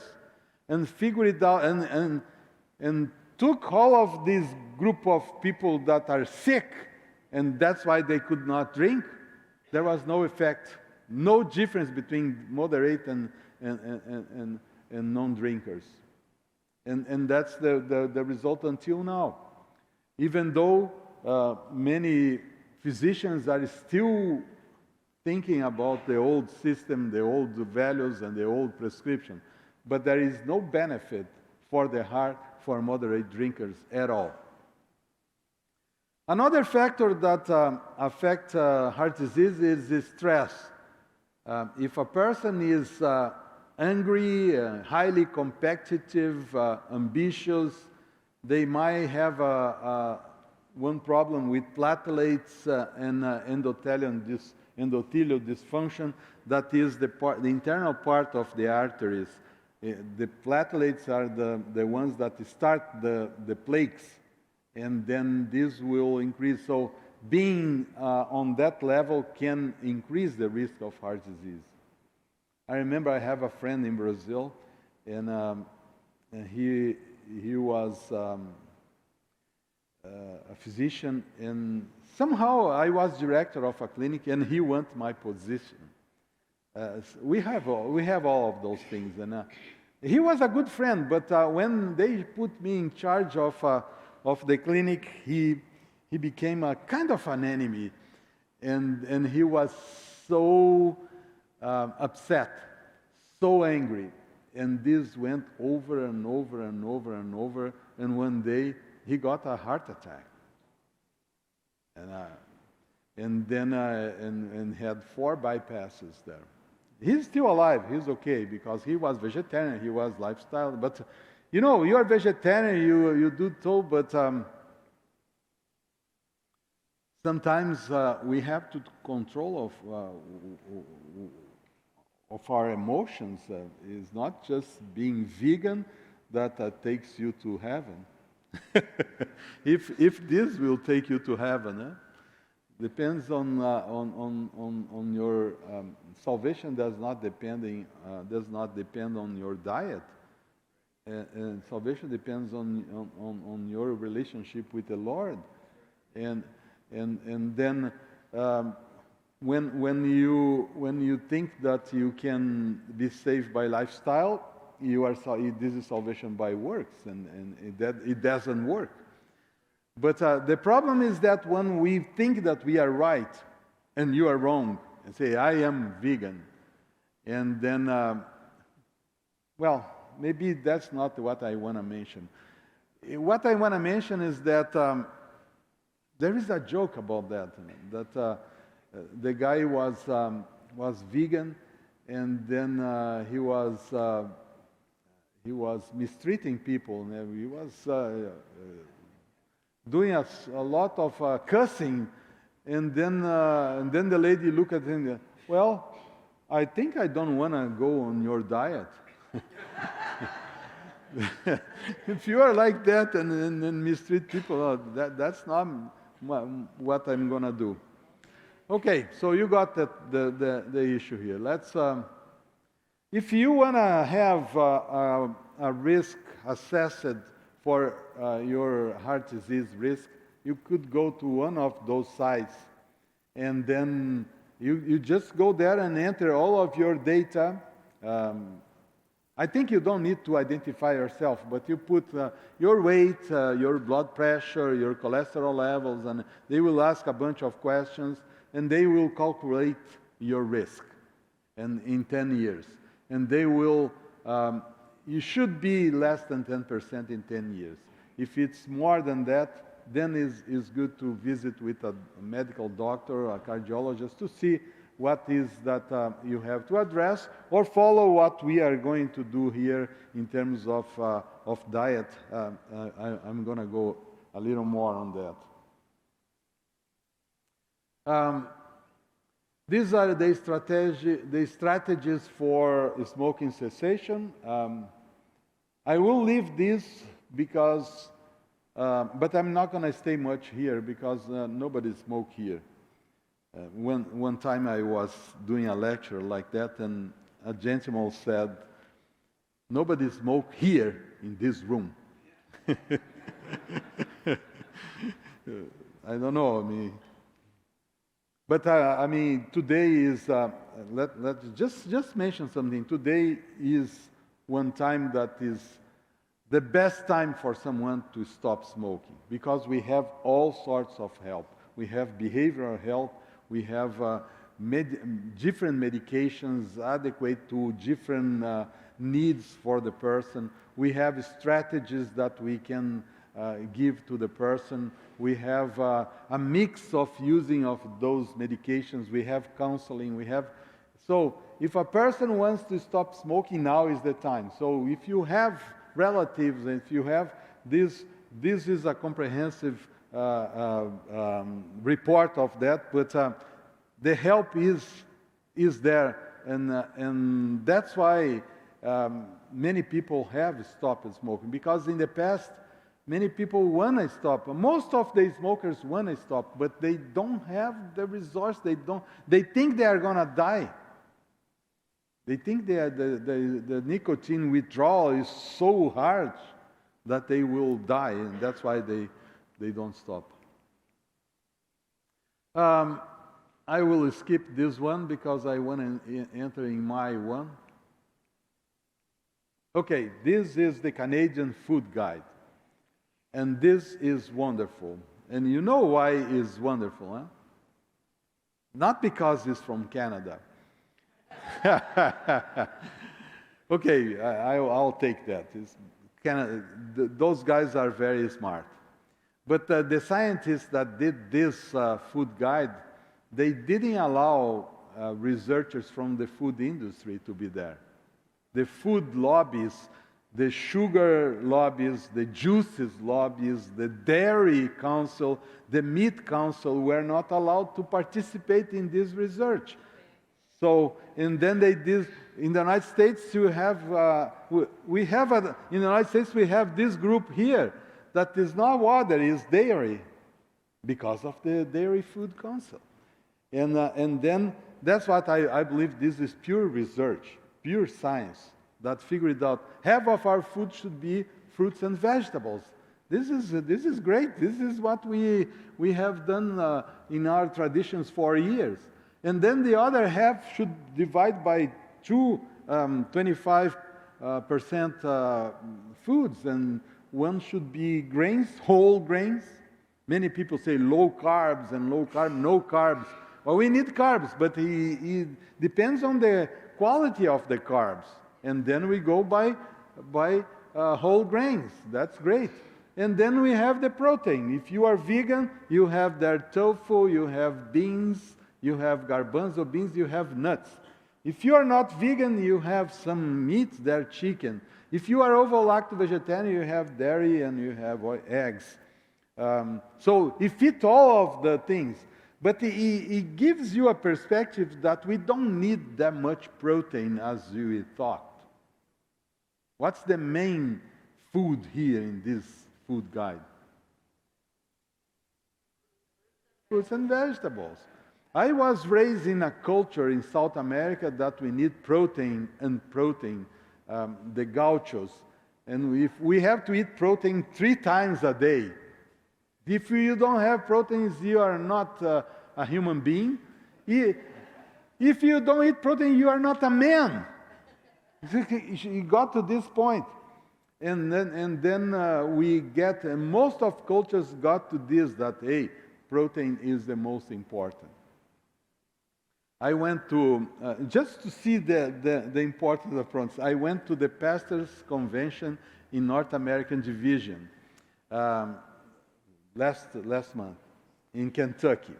and figured it out and took all of this group of people that are sick, and that's why they could not drink, there was no effect, no difference between moderate and non-drinkers. And that's the result until now. Even though many physicians are still thinking about the old system, the old values, and the old prescription, but there is no benefit for the heart for moderate drinkers at all. Another factor that affects heart disease is the stress. If a person is angry, highly competitive, ambitious, they might have one problem with platelets and endothelial dysfunction. That is the internal part of the arteries. The platelets are the ones that start the plaques, and then this will increase. So being on that level can increase the risk of heart disease. I remember I have a friend in Brazil, and he was a physician, and somehow I was director of a clinic, and he wanted my position. We have all of those things, and he was a good friend. But when they put me in charge of the clinic, he became a kind of an enemy, and he was so upset, so angry, and this went over and over and over and over. And one day he got a heart attack, and then had 4 bypasses there. He's still alive. He's okay because he was vegetarian. He was lifestyle. But you know, you are vegetarian. You do too. But sometimes we have to control of our emotions. It's not just being vegan that takes you to heaven. If this will take you to heaven, depends on your salvation. Does not depend on your diet, and salvation depends on your relationship with the Lord. And then when you think that you can be saved by lifestyle, this is salvation by works, and it doesn't work. But the problem is that when we think that we are right and you are wrong, and say, I am vegan, and then, well, maybe that's not what I want to mention. What I want to mention is that there is a joke about that the guy was vegan, and then he was mistreating people. He was doing a lot of cussing, and then the lady looked at him. Well, I think I don't want to go on your diet. If you are like that and mistreat people, that's not what I'm going to do. Okay, so you got the issue here. Let's, if you want to have a risk assessed for your heart disease risk, you could go to one of those sites, and then you just go there and enter all of your data. I think you don't need to identify yourself, but you put your weight, your blood pressure, your cholesterol levels, and they will ask a bunch of questions, and they will calculate your risk and in 10 years. And they will, you should be less than 10% in 10 years. If it's more than that, then it's good to visit with a medical doctor, a cardiologist, to see what is that you have to address, or follow what we are going to do here in terms of diet. I'm going to go a little more on that. These are the strategies for smoking cessation. I will leave this because, but I'm not going to stay much here because nobody smokes here. One time I was doing a lecture like that, and a gentleman said, "Nobody smokes here in this room." I don't know. I mean, but I mean, today is let's just mention something. Today is one time that is the best time for someone to stop smoking, because we have all sorts of help. We have behavioral health. We have different medications adequate to different needs for the person. We have strategies that we can give to the person. We have a mix of using of those medications. We have counseling. So if a person wants to stop smoking, now is the time. So if you have relatives, if you have this is a comprehensive report of that, but the help is there, and that's why many people have stopped smoking, because in the past many people want to stop. Most of the smokers want to stop, but they don't have the resource. They think they are going to die. They think the nicotine withdrawal is so hard that they will die, and that's why they don't stop. I will skip this one because I want to enter in my one. Okay, this is the Canadian Food Guide. And this is wonderful. And you know why it's wonderful, huh? Not because it's from Canada. Okay, I'll take that. Those guys are very smart. But the scientists that did this food guide, they didn't allow researchers from the food industry to be there. The food lobbies, the sugar lobbies, the juices lobbies, the dairy council, the meat council were not allowed to participate in this research. So, and then they did, in the United States, in the United States we have this group here that is not water, is dairy, because of the Dairy Food Council. And then that's what I believe this is pure research, pure science that figured out half of our food should be fruits and vegetables. This is great. This is what we have done in our traditions for years. And then the other half should divide by 25% foods, and one should be grains, whole grains. Many people say low carbs and low carb, no carbs. Well, we need carbs, but it depends on the quality of the carbs. And then we go by whole grains. That's great. And then we have the protein. If you are vegan, you have their tofu, you have beans, you have garbanzo beans, you have nuts. If you are not vegan, you have some meat, their chicken. If you are ovo-lacto vegetarian, you have dairy and you have eggs. So it fits all of the things. But it gives you a perspective that we don't need that much protein as we thought. What's the main food here in this food guide? Fruits and vegetables. I was raised in a culture in South America that we need protein, the gauchos. And if we have to eat protein 3 times a day. If you don't have proteins, you are not a human being. If you don't eat protein, you are not a man. You got to this point. And then we get, and most of cultures got to this, that, hey, protein is the most important. I went to, just to see the importance of protein, I went to the Pastors Convention in North American Division last month in Kentucky.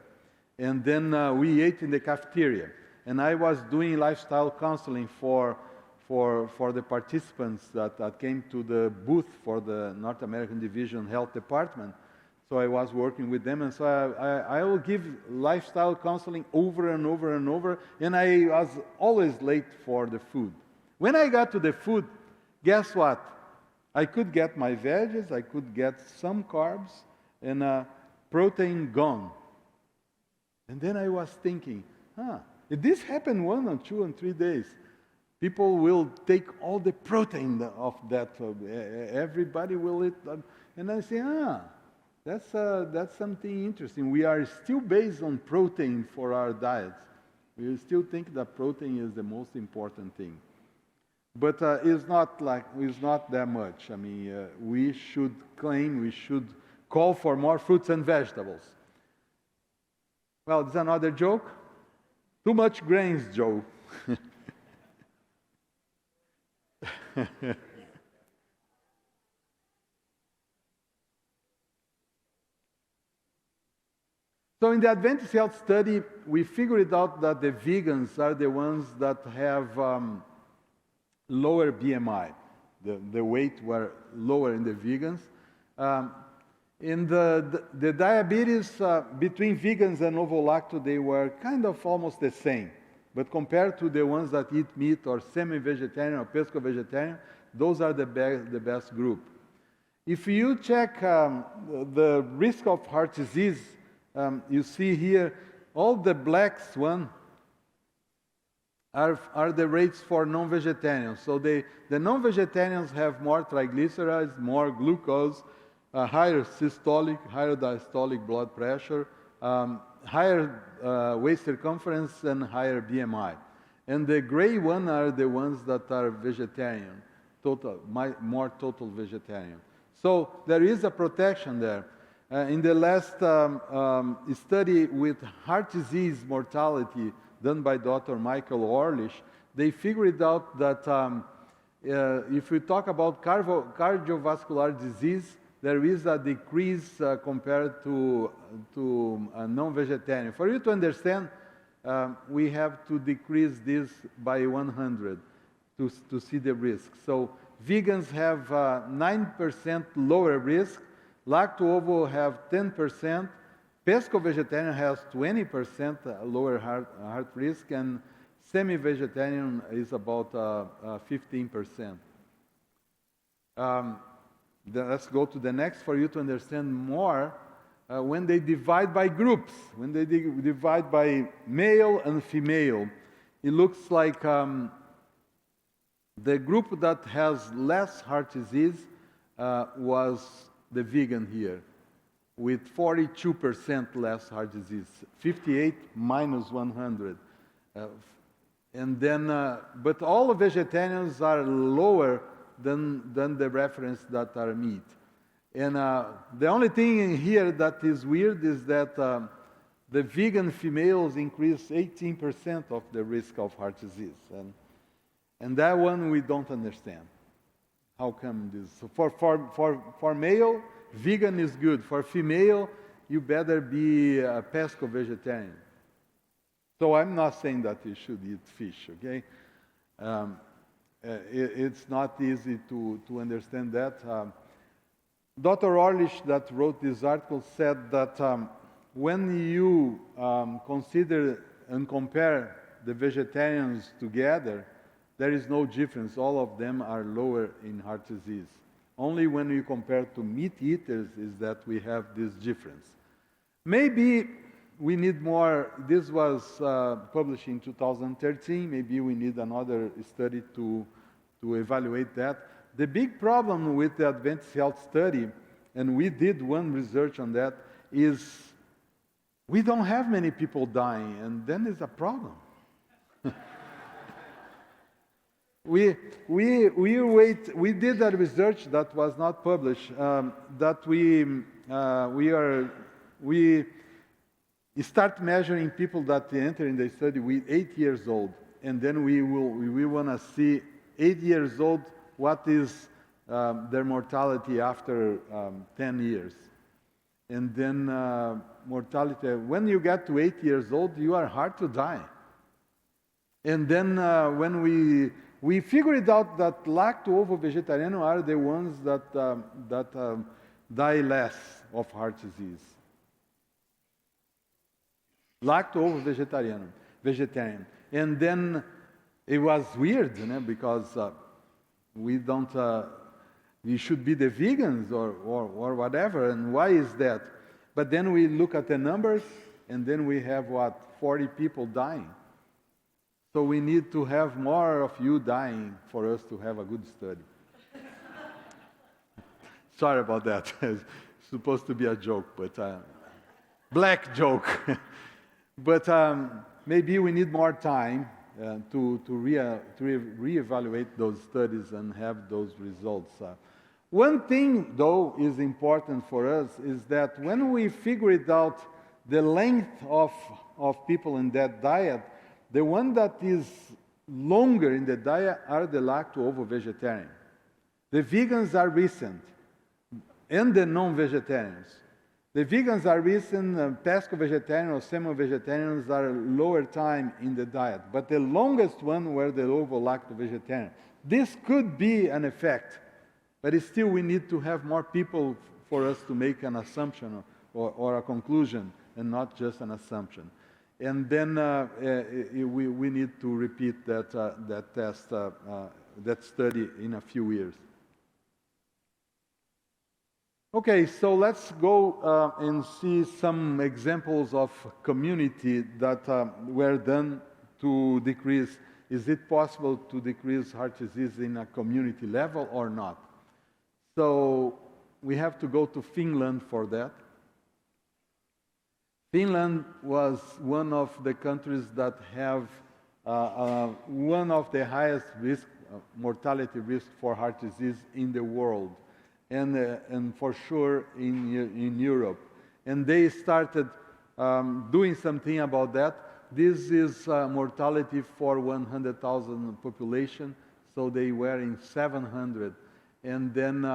And then we ate in the cafeteria. And I was doing lifestyle counseling for the participants that came to the booth for the North American Division Health Department. So I was working with them, and so I will give lifestyle counseling over and over and over, and I was always late for the food. When I got to the food, guess what? I could get my veggies, I could get some carbs, and protein gone. And then I was thinking, if this happened 1 or 2 and 3 days, people will take all the protein of that. Everybody will eat. And I say, that's something interesting. We are still based on protein for our diets. We still think that protein is the most important thing. But it's not that much. I mean, we should call for more fruits and vegetables. Well, it's another joke. Too much grains, Joe. So in the Adventist Health Study, we figured out that the vegans are the ones that have lower BMI. The weight were lower in the vegans. In the diabetes between vegans and ovo-lacto, they were kind of almost the same. But compared to the ones that eat meat or semi-vegetarian or pesco-vegetarian, those are the best group. If you check the risk of heart disease, you see here, all the blacks one are the rates for non-vegetarians. So the non-vegetarians have more triglycerides, more glucose, higher systolic, higher diastolic blood pressure, higher waist circumference, and higher BMI. And the gray one are the ones that are vegetarian, more total vegetarian. So there is a protection there. In the last study with heart disease mortality done by Dr. Michael Orlish, they figured out that if we talk about cardiovascular disease, there is a decrease compared to non-vegetarian. For you to understand, we have to decrease this by 100 to see the risk. So vegans have 9% lower risk, lacto-ovo have 10%, pesco-vegetarian has 20% lower heart risk, and semi-vegetarian is about 15%. Let's go to the next for you to understand more. When they divide by groups, when they divide by male and female, it looks like the group that has less heart disease was the vegan here, with 42% less heart disease, 58 minus 100. And then, but all the vegetarians are lower than the reference that are meat. And the only thing in here that is weird is that the vegan females increase 18% of the risk of heart disease. And that one we don't understand. How come this? So for male, vegan is good. For female, you better be a pesco-vegetarian. So I'm not saying that you should eat fish, okay? It's not easy to understand that. Dr. Orlish, that wrote this article, said that when you consider and compare the vegetarians together, there is no difference. All of them are lower in heart disease. Only when you compare to meat eaters is that we have this difference. Maybe we need more. This was published in 2013. Maybe we need another study to evaluate that. The big problem with the Adventist Health Study, and we did one research on that, is we don't have many people dying, and then there's a problem. We did a research that was not published, that we start measuring people that enter in the study with 8 years old, and then we want to see 8 years old what is their mortality after 10 years. And then mortality, when you get to 8 years old, you are hard to die. And then when we figured out that lacto-ovo-vegetarian are the ones that die less of heart disease. Lacto-ovo-vegetarian. And then it was weird, because we should be the vegans or whatever, and why is that? But then we look at the numbers, and then we have, 40 people dying. So we need to have more of you dying for us to have a good study. Sorry about that. It's supposed to be a joke, but black joke. But maybe we need more time to reevaluate those studies and have those results. One thing, though, is important for us is that when we figured out the length of people in that diet, the one that is longer in the diet are the lacto-ovo-vegetarian. The vegans are recent, and the non-vegetarians. The vegans are recent, pesco-vegetarian or semi-vegetarians are lower time in the diet, but the longest one were the ovo-lacto-vegetarian. This could be an effect, but still we need to have more people for us to make an assumption or a conclusion, and not just an assumption. And then we need to repeat that test, that study in a few years. Okay, so let's go and see some examples of community that were done to decrease. Is it possible to decrease heart disease in a community level or not? So we have to go to Finland for that. Finland was one of the countries that have one of the highest mortality risk for heart disease in the world, and for sure in Europe. And they started doing something about that. This is mortality for 100,000 population, so they were in 700. And then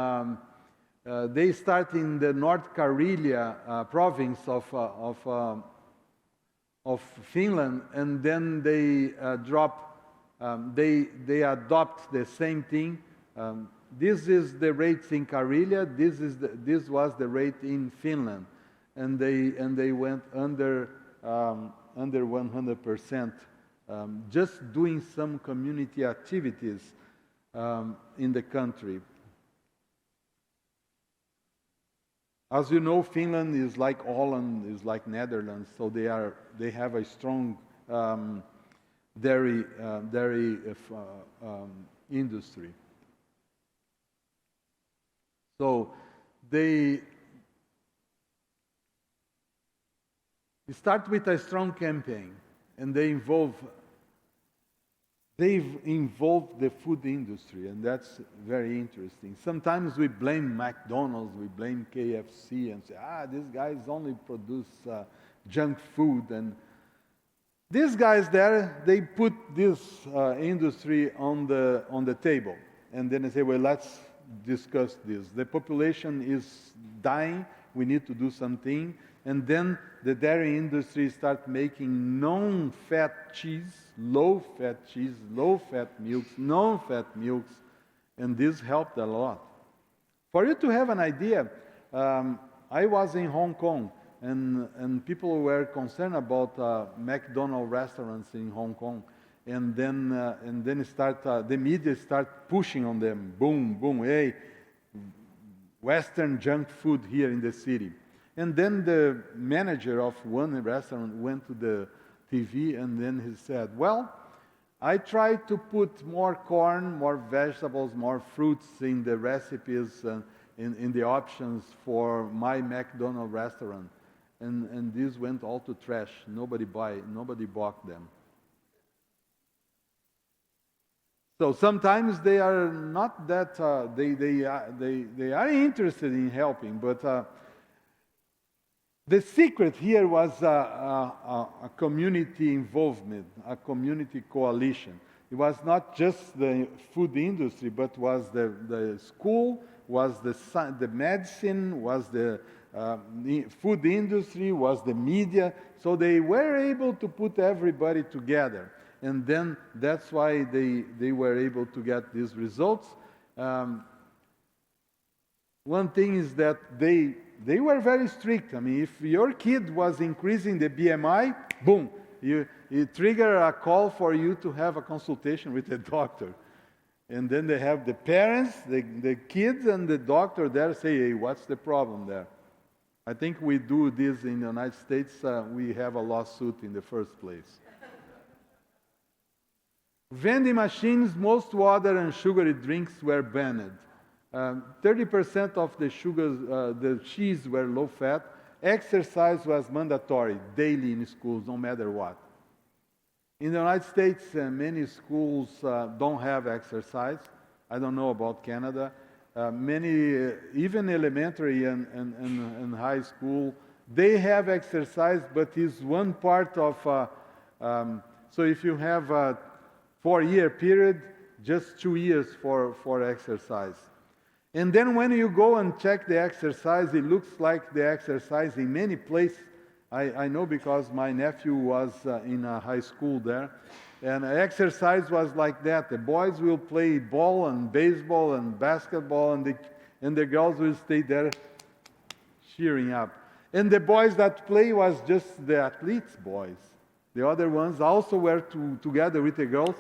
they start in the North Karelia province of Finland, and then they they adopt the same thing. This is the rates in Karelia. This was the rate in Finland, and they went under 100%, just doing some community activities in the country. As you know, Finland is like Holland, is like Netherlands, so they have a strong dairy industry. So they start with a strong campaign, and they've involved the food industry, and that's very interesting. Sometimes we blame McDonald's, we blame KFC, and say, these guys only produce junk food. And these guys there, they put this industry on the table, and then they say, well, let's discuss this. The population is dying, we need to do something. And then the dairy industry start making non-fat cheese, low-fat milks, non-fat milks, and this helped a lot. For you to have an idea, I was in Hong Kong, and people were concerned about McDonald's restaurants in Hong Kong, and then the media start pushing on them, boom, boom, hey, Western junk food here in the city. And then the manager of one restaurant went to the TV and then he said, well, I tried to put more corn, more vegetables, more fruits in the recipes and in the options for my McDonald's restaurant. And these went all to trash. Nobody bought them. So sometimes they are not that, they are interested in helping, but the secret here was a community involvement, a community coalition. It was not just the food industry, but was the school, was the medicine, was the food industry, was the media. So they were able to put everybody together. And then that's why they were able to get these results. One thing is that they were very strict. I mean, if your kid was increasing the BMI, boom, it triggered a call for you to have a consultation with a doctor. And then they have the parents, the kids, and the doctor there say, hey, what's the problem there? I think we do this in the United States. We have a lawsuit in the first place. Vending machines, most water and sugary drinks were banned. 30% of the cheese were low fat. Exercise was mandatory daily in schools, no matter what. In the United States, many schools don't have exercise. I don't know about Canada. Many, even elementary and high school, they have exercise, but it's one part of, so if you have a 4-year period, just 2 years for exercise. And then when you go and check the exercise, it looks like the exercise in many places. I know because my nephew was in a high school there, and exercise was like that. The boys will play ball and baseball and basketball, and the girls will stay there cheering up. And the boys that play was just the athletes' boys. The other ones also were together with the girls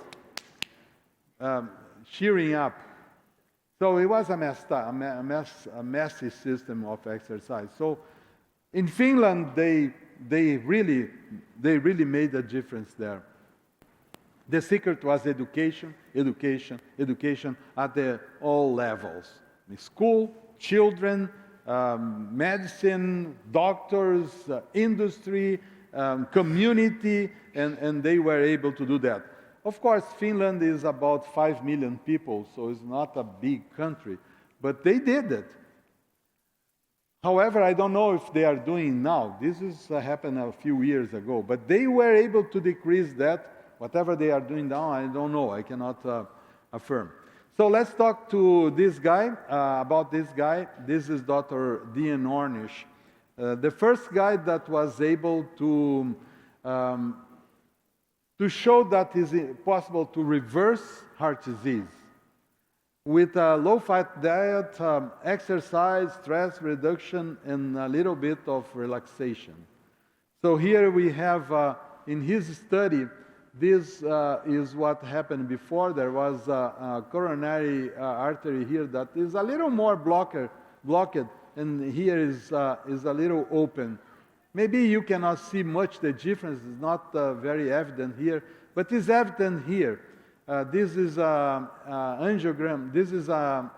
cheering up. So it was a messy system of exercise. So in Finland, they really made a difference there. The secret was education, education, education at all levels. School, children, medicine, doctors, industry, community, and they were able to do that. Of course, Finland is about 5 million people, so it's not a big country, but they did it. However, I don't know if they are doing now. This happened a few years ago, but they were able to decrease that. Whatever they are doing now, I don't know. I cannot affirm. So let's talk to this guy, about this guy. This is Dr. Dean Ornish, the first guy that was able to show that it is possible to reverse heart disease with a low-fat diet, exercise, stress reduction, and a little bit of relaxation. So here we have, in his study, this is what happened before. There was a coronary artery here that is a little more blocked, and here is a little open. Maybe you cannot see much the difference. It's not very evident here, but it's evident here. This is an angiogram. This is an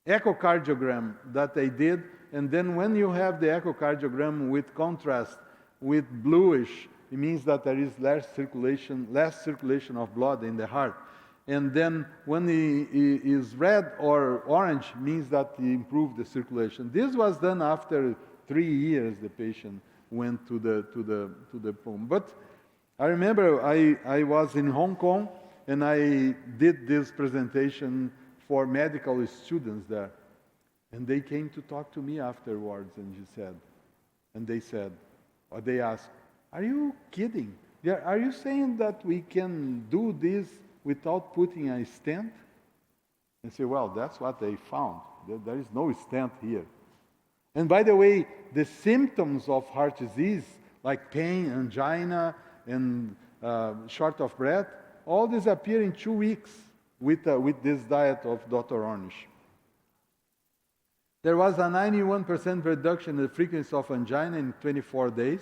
echocardiogram that they did. And then when you have the echocardiogram with contrast, with bluish, it means that there is less circulation of blood in the heart. And then when it is red or orange, means that it improved the circulation. This was done after 3 years. The patient went to the pump. But I remember I was in Hong Kong and I did this presentation for medical students there, and they came to talk to me afterwards, and they asked, "Are you kidding? Are you saying that we can do this without putting a stent?" And say, well, that's what they found. There is no stent here. And by the way, the symptoms of heart disease, like pain, angina, and short of breath, all disappear in 2 weeks with this diet of Dr. Ornish. There was a 91% reduction in the frequency of angina in 24 days.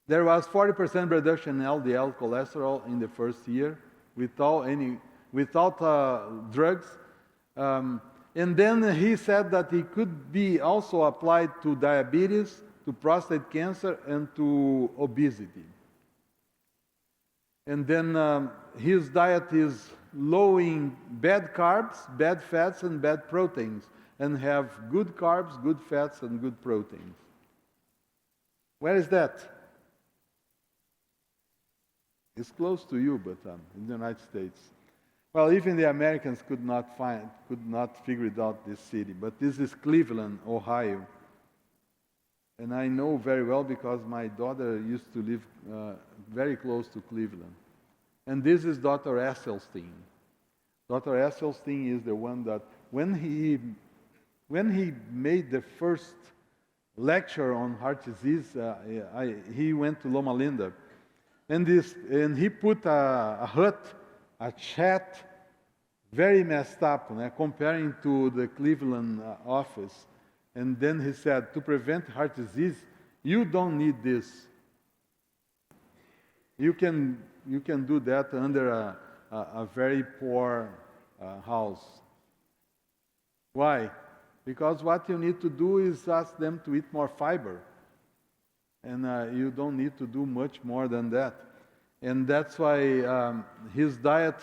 There was 40% reduction in LDL cholesterol in the first year without drugs. And then he said that it could be also applied to diabetes, to prostate cancer, and to obesity. And then his diet is low in bad carbs, bad fats, and bad proteins, and have good carbs, good fats, and good proteins. Where is that? It's close to you, but in the United States. Well, even the Americans could not figure it out, this city. But this is Cleveland, Ohio. And I know very well because my daughter used to live very close to Cleveland. And this is Dr. Esselstyn. Dr. Esselstyn is the one that, when he made the first lecture on heart disease, he went to Loma Linda. And he put a hut, a chat, very messed up, comparing to the Cleveland office. And then he said, to prevent heart disease, you don't need this. You can do that under a very poor house. Why? Because what you need to do is ask them to eat more fiber. And you don't need to do much more than that. And that's why his diet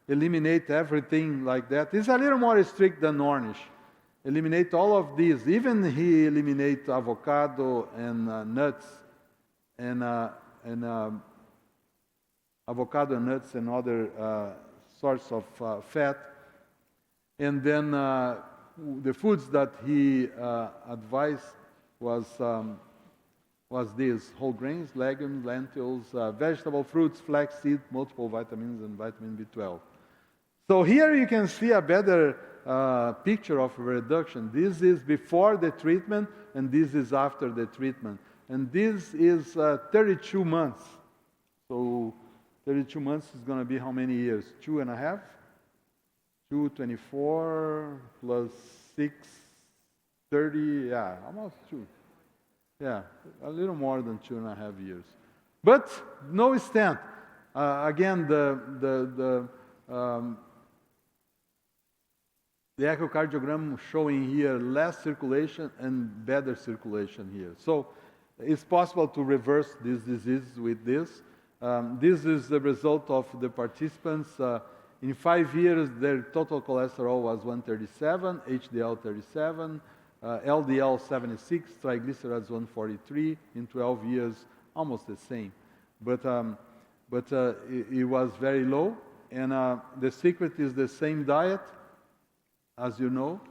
eliminates everything like that. It's a little more strict than Ornish. Eliminate all of these. Even he eliminates avocado and nuts, and avocado and nuts and other sorts of fat. And then the foods that he advised was these: whole grains, legumes, lentils, vegetable, fruits, flaxseed, multiple vitamins, and vitamin B12. So here you can see a better picture of reduction. This is before the treatment, and this is after the treatment. And this is 32 months. So 32 months is going to be how many years? 2.5? 224 plus 6, 30, yeah, almost 2. Yeah, a little more than 2.5 years. But no stent. Again, the echocardiogram showing here less circulation and better circulation here. So it's possible to reverse this disease with this. This is the result of the participants. In 5 years, their total cholesterol was 137, HDL 37, LDL 76, triglycerides 143. In 12 years, almost the same. But it was very low. And the secret is the same diet, as you know.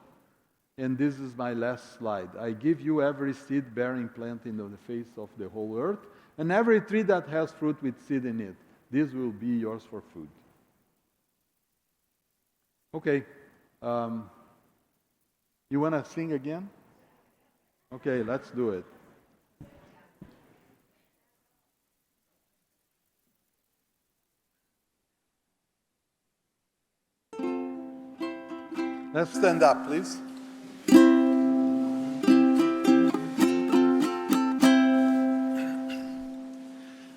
And this is my last slide. I give you every seed-bearing plant in the face of the whole earth, and every tree that has fruit with seed in it. This will be yours for food. Okay. You want to sing again? Okay, let's do it. Let's stand up, please.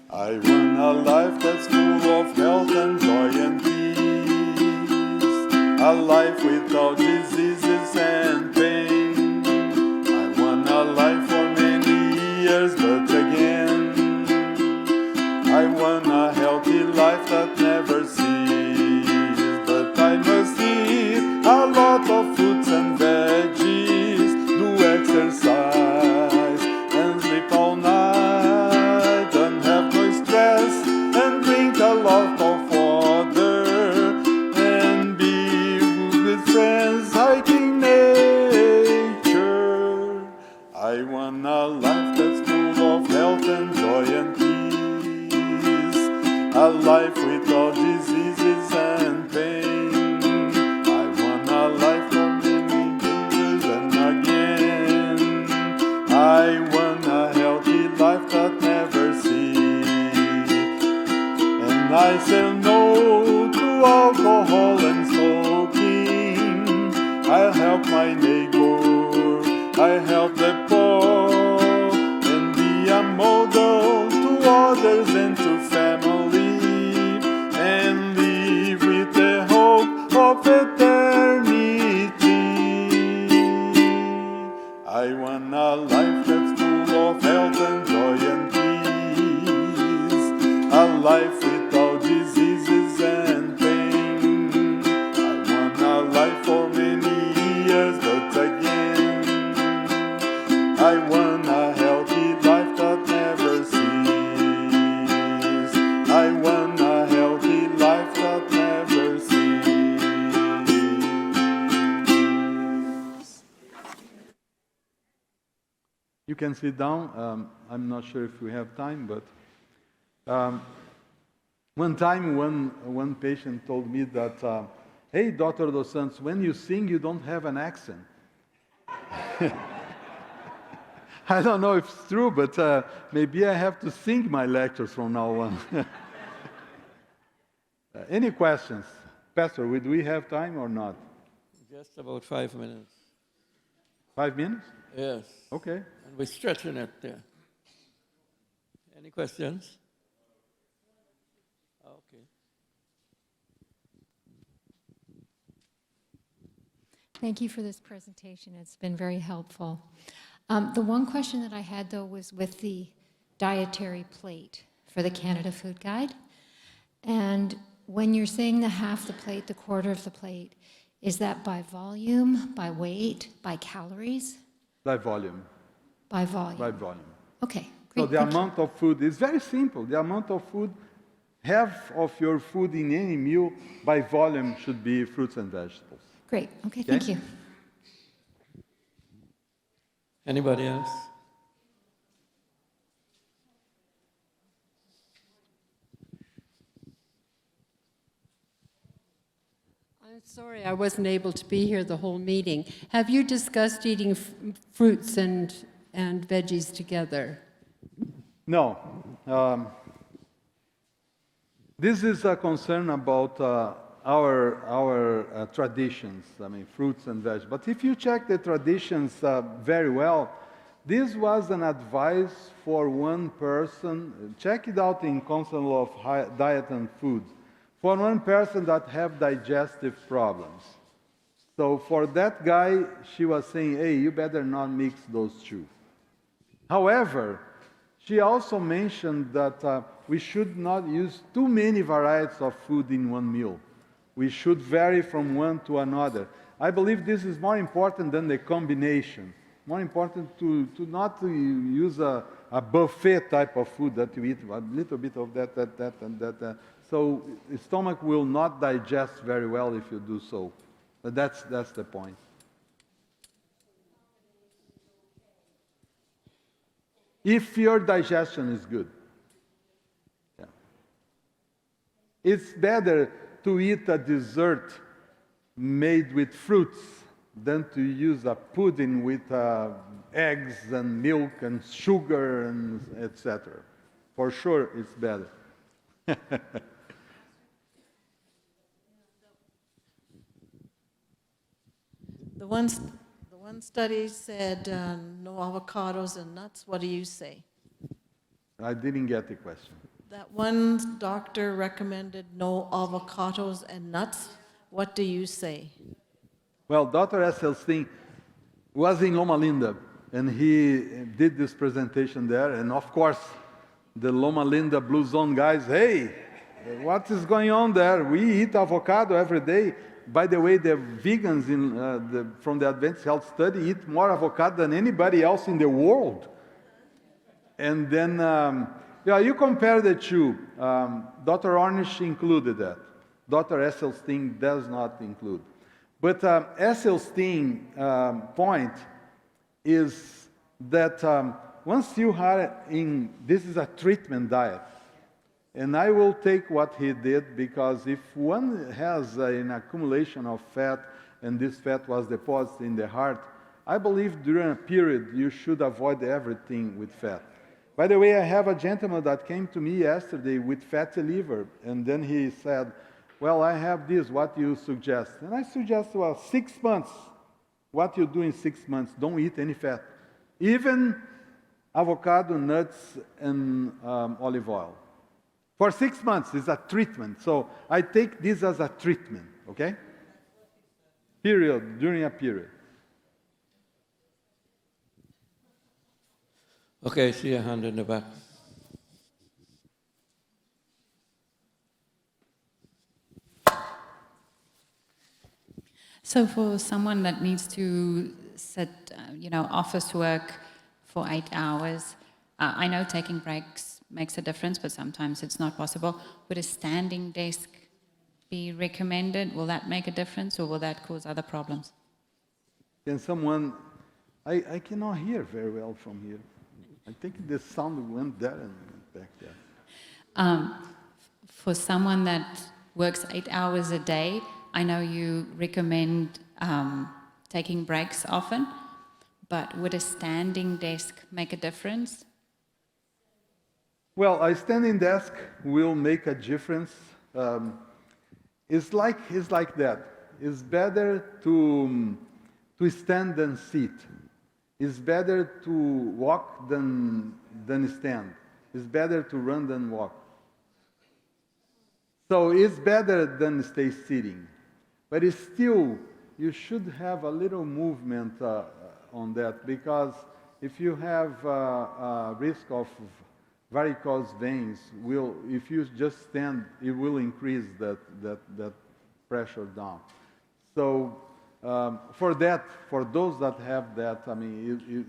I want a life that's full of health and joy and peace, a life without diseases and pain. I want a life for many years, but again, I want a healthy life that never ceases. But I must eat a lot of fruits and veggies, do exercise and sleep all night, and have no stress, and drink a lot of water, and be with friends hiking nature. I want a life that's full of health and joy and peace, a life without diseases and pain. I want a healthy life that never ceases. And I say no to alcohol and smoking, into family and live with the hope of eternity. I want a life that's full of health and joy and peace, a life without diseases and pain. I want a life for many years, but again, I want a healthy life that never ceases. I want a healthy life that never ceases. You can sit down. I'm not sure if we have time, but one time one patient told me that, hey, Dr. Dos Santos, when you sing, you don't have an accent. I don't know if it's true, but maybe I have to sing my lectures from now on. Any questions? Pastor, do we have time or not? Just about 5 minutes. 5 minutes? Yes. Okay. And we're stretching it there. Any questions? Okay. Thank you for this presentation. It's been very helpful. The one question that I had, though, was with the dietary plate for the Canada Food Guide. And when you're saying the half the plate, the quarter of the plate, is that by volume, by weight, by calories? By volume. By volume. By volume. Okay, So great. the thank you. amount of food is very simple. The amount of food, half of your food in any meal by volume should be fruits and vegetables. Great. Okay, thank you. Anybody else? I'm sorry I wasn't able to be here the whole meeting. Have you discussed eating fruits and veggies together? No. This is a concern about our traditions, I mean, fruits and vegetables. But if you check the traditions very well, this was an advice for one person. Check it out in Council of Diet and Food. For one person that have digestive problems. So for that guy, she was saying, hey, you better not mix those two. However, she also mentioned that we should not use too many varieties of food in one meal. We should vary from one to another. I believe this is more important than the combination. More important to not use a buffet type of food that you eat, a little bit of that, and that. So the stomach will not digest very well if you do so. But that's the point. If your digestion is good. Yeah. It's better to eat a dessert made with fruits than to use a pudding with eggs and milk and sugar and etc. For sure, it's better. The one study said no avocados and nuts. What do you say? I didn't get the question. That one doctor recommended no avocados and nuts. What do you say? Well, Dr. Esselstyn was in Loma Linda, and he did this presentation there. And of course, the Loma Linda Blue Zone guys, hey, what is going on there? We eat avocado every day. By the way, the vegans from the Advanced Health Study eat more avocado than anybody else in the world. And then, you compare the two. Dr. Ornish included that. Dr. Esselstyn does not include. But Esselstyn's point is that once you are in, this is a treatment diet. And I will take what he did, because if one has an accumulation of fat, and this fat was deposited in the heart, I believe during a period you should avoid everything with fat. By the way, I have a gentleman that came to me yesterday with fatty liver, and then he said, well, I have this, what do you suggest? And I suggest, well, 6 months. What you do in 6 months? Don't eat any fat. Even avocado, nuts, and olive oil. For 6 months, it's a treatment. So I take this as a treatment, okay? Period, during a period. Okay, see a hand in the back. So for someone that needs to sit, office work for 8 hours, I know taking breaks makes a difference, but sometimes it's not possible. Would a standing desk be recommended? Will that make a difference, or will that cause other problems? Can someone, I cannot hear very well from here. I think the sound went there and back there. For someone that works 8 hours a day, I know you recommend taking breaks often, but would a standing desk make a difference? Well, a standing desk will make a difference. It's like that. It's better to stand than sit. It's better to walk than stand. It's better to run than walk. So it's better than stay sitting. But it's still, you should have a little movement on that, because if you have a risk of varicose veins, if you just stand, it will increase that pressure down. So for those that have that, I mean,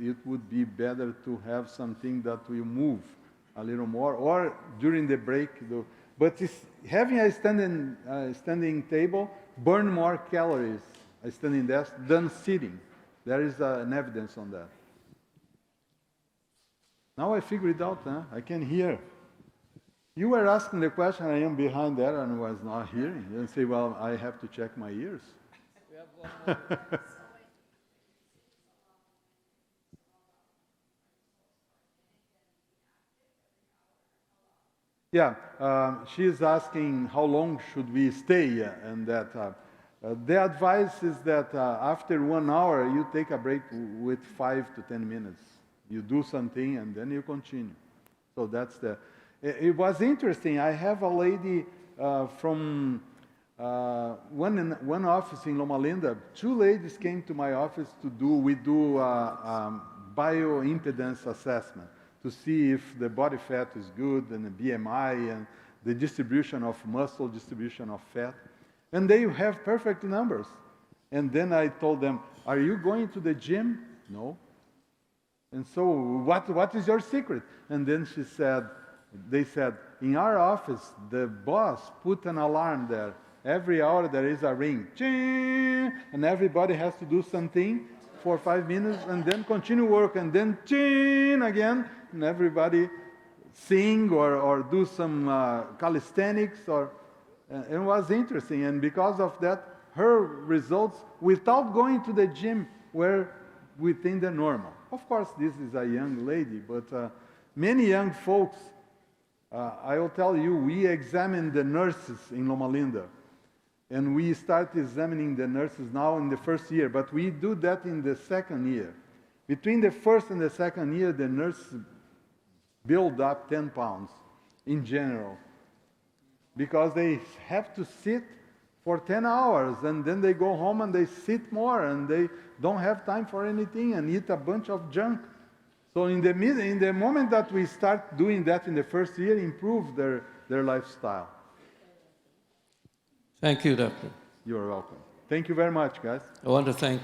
it would be better to have something that will move a little more, or during the break. But having a standing table burn more calories, a standing desk, than sitting. There is an evidence on that. Now I figured it out, huh? I can hear. You were asking the question, I am behind there and was not hearing. You say, well, I have to check my ears. We have one more. Yeah, she's asking how long should we stay, and that the advice is that after 1 hour, you take a break with 5 to 10 minutes. You do something and then you continue. So that's it was interesting. I have a lady from one office in Loma Linda. 2 ladies came to my office we do bioimpedance assessment to see if the body fat is good, and the BMI, and the distribution of muscle, distribution of fat. And they have perfect numbers. And then I told them, are you going to the gym? No. And so what is your secret? And then they said, in our office, the boss put an alarm there. Every hour there is a ring. Ching! And everybody has to do something for 5 minutes and then continue work, and then ching again, and everybody sing or do some calisthenics. It was interesting, and because of that, her results without going to the gym were within the normal. Of course, this is a young lady, but many young folks, I will tell you, we examined the nurses in Loma Linda. And we start examining the nurses now in the first year, but we do that in the second year. Between the first and the second year, the nurses build up 10 pounds in general, because they have to sit for 10 hours, and then they go home and they sit more, and they don't have time for anything and eat a bunch of junk. So in the moment that we start doing that in the first year, improve their lifestyle. Thank you, Doctor. You're welcome. Thank you very much, guys. I want to thank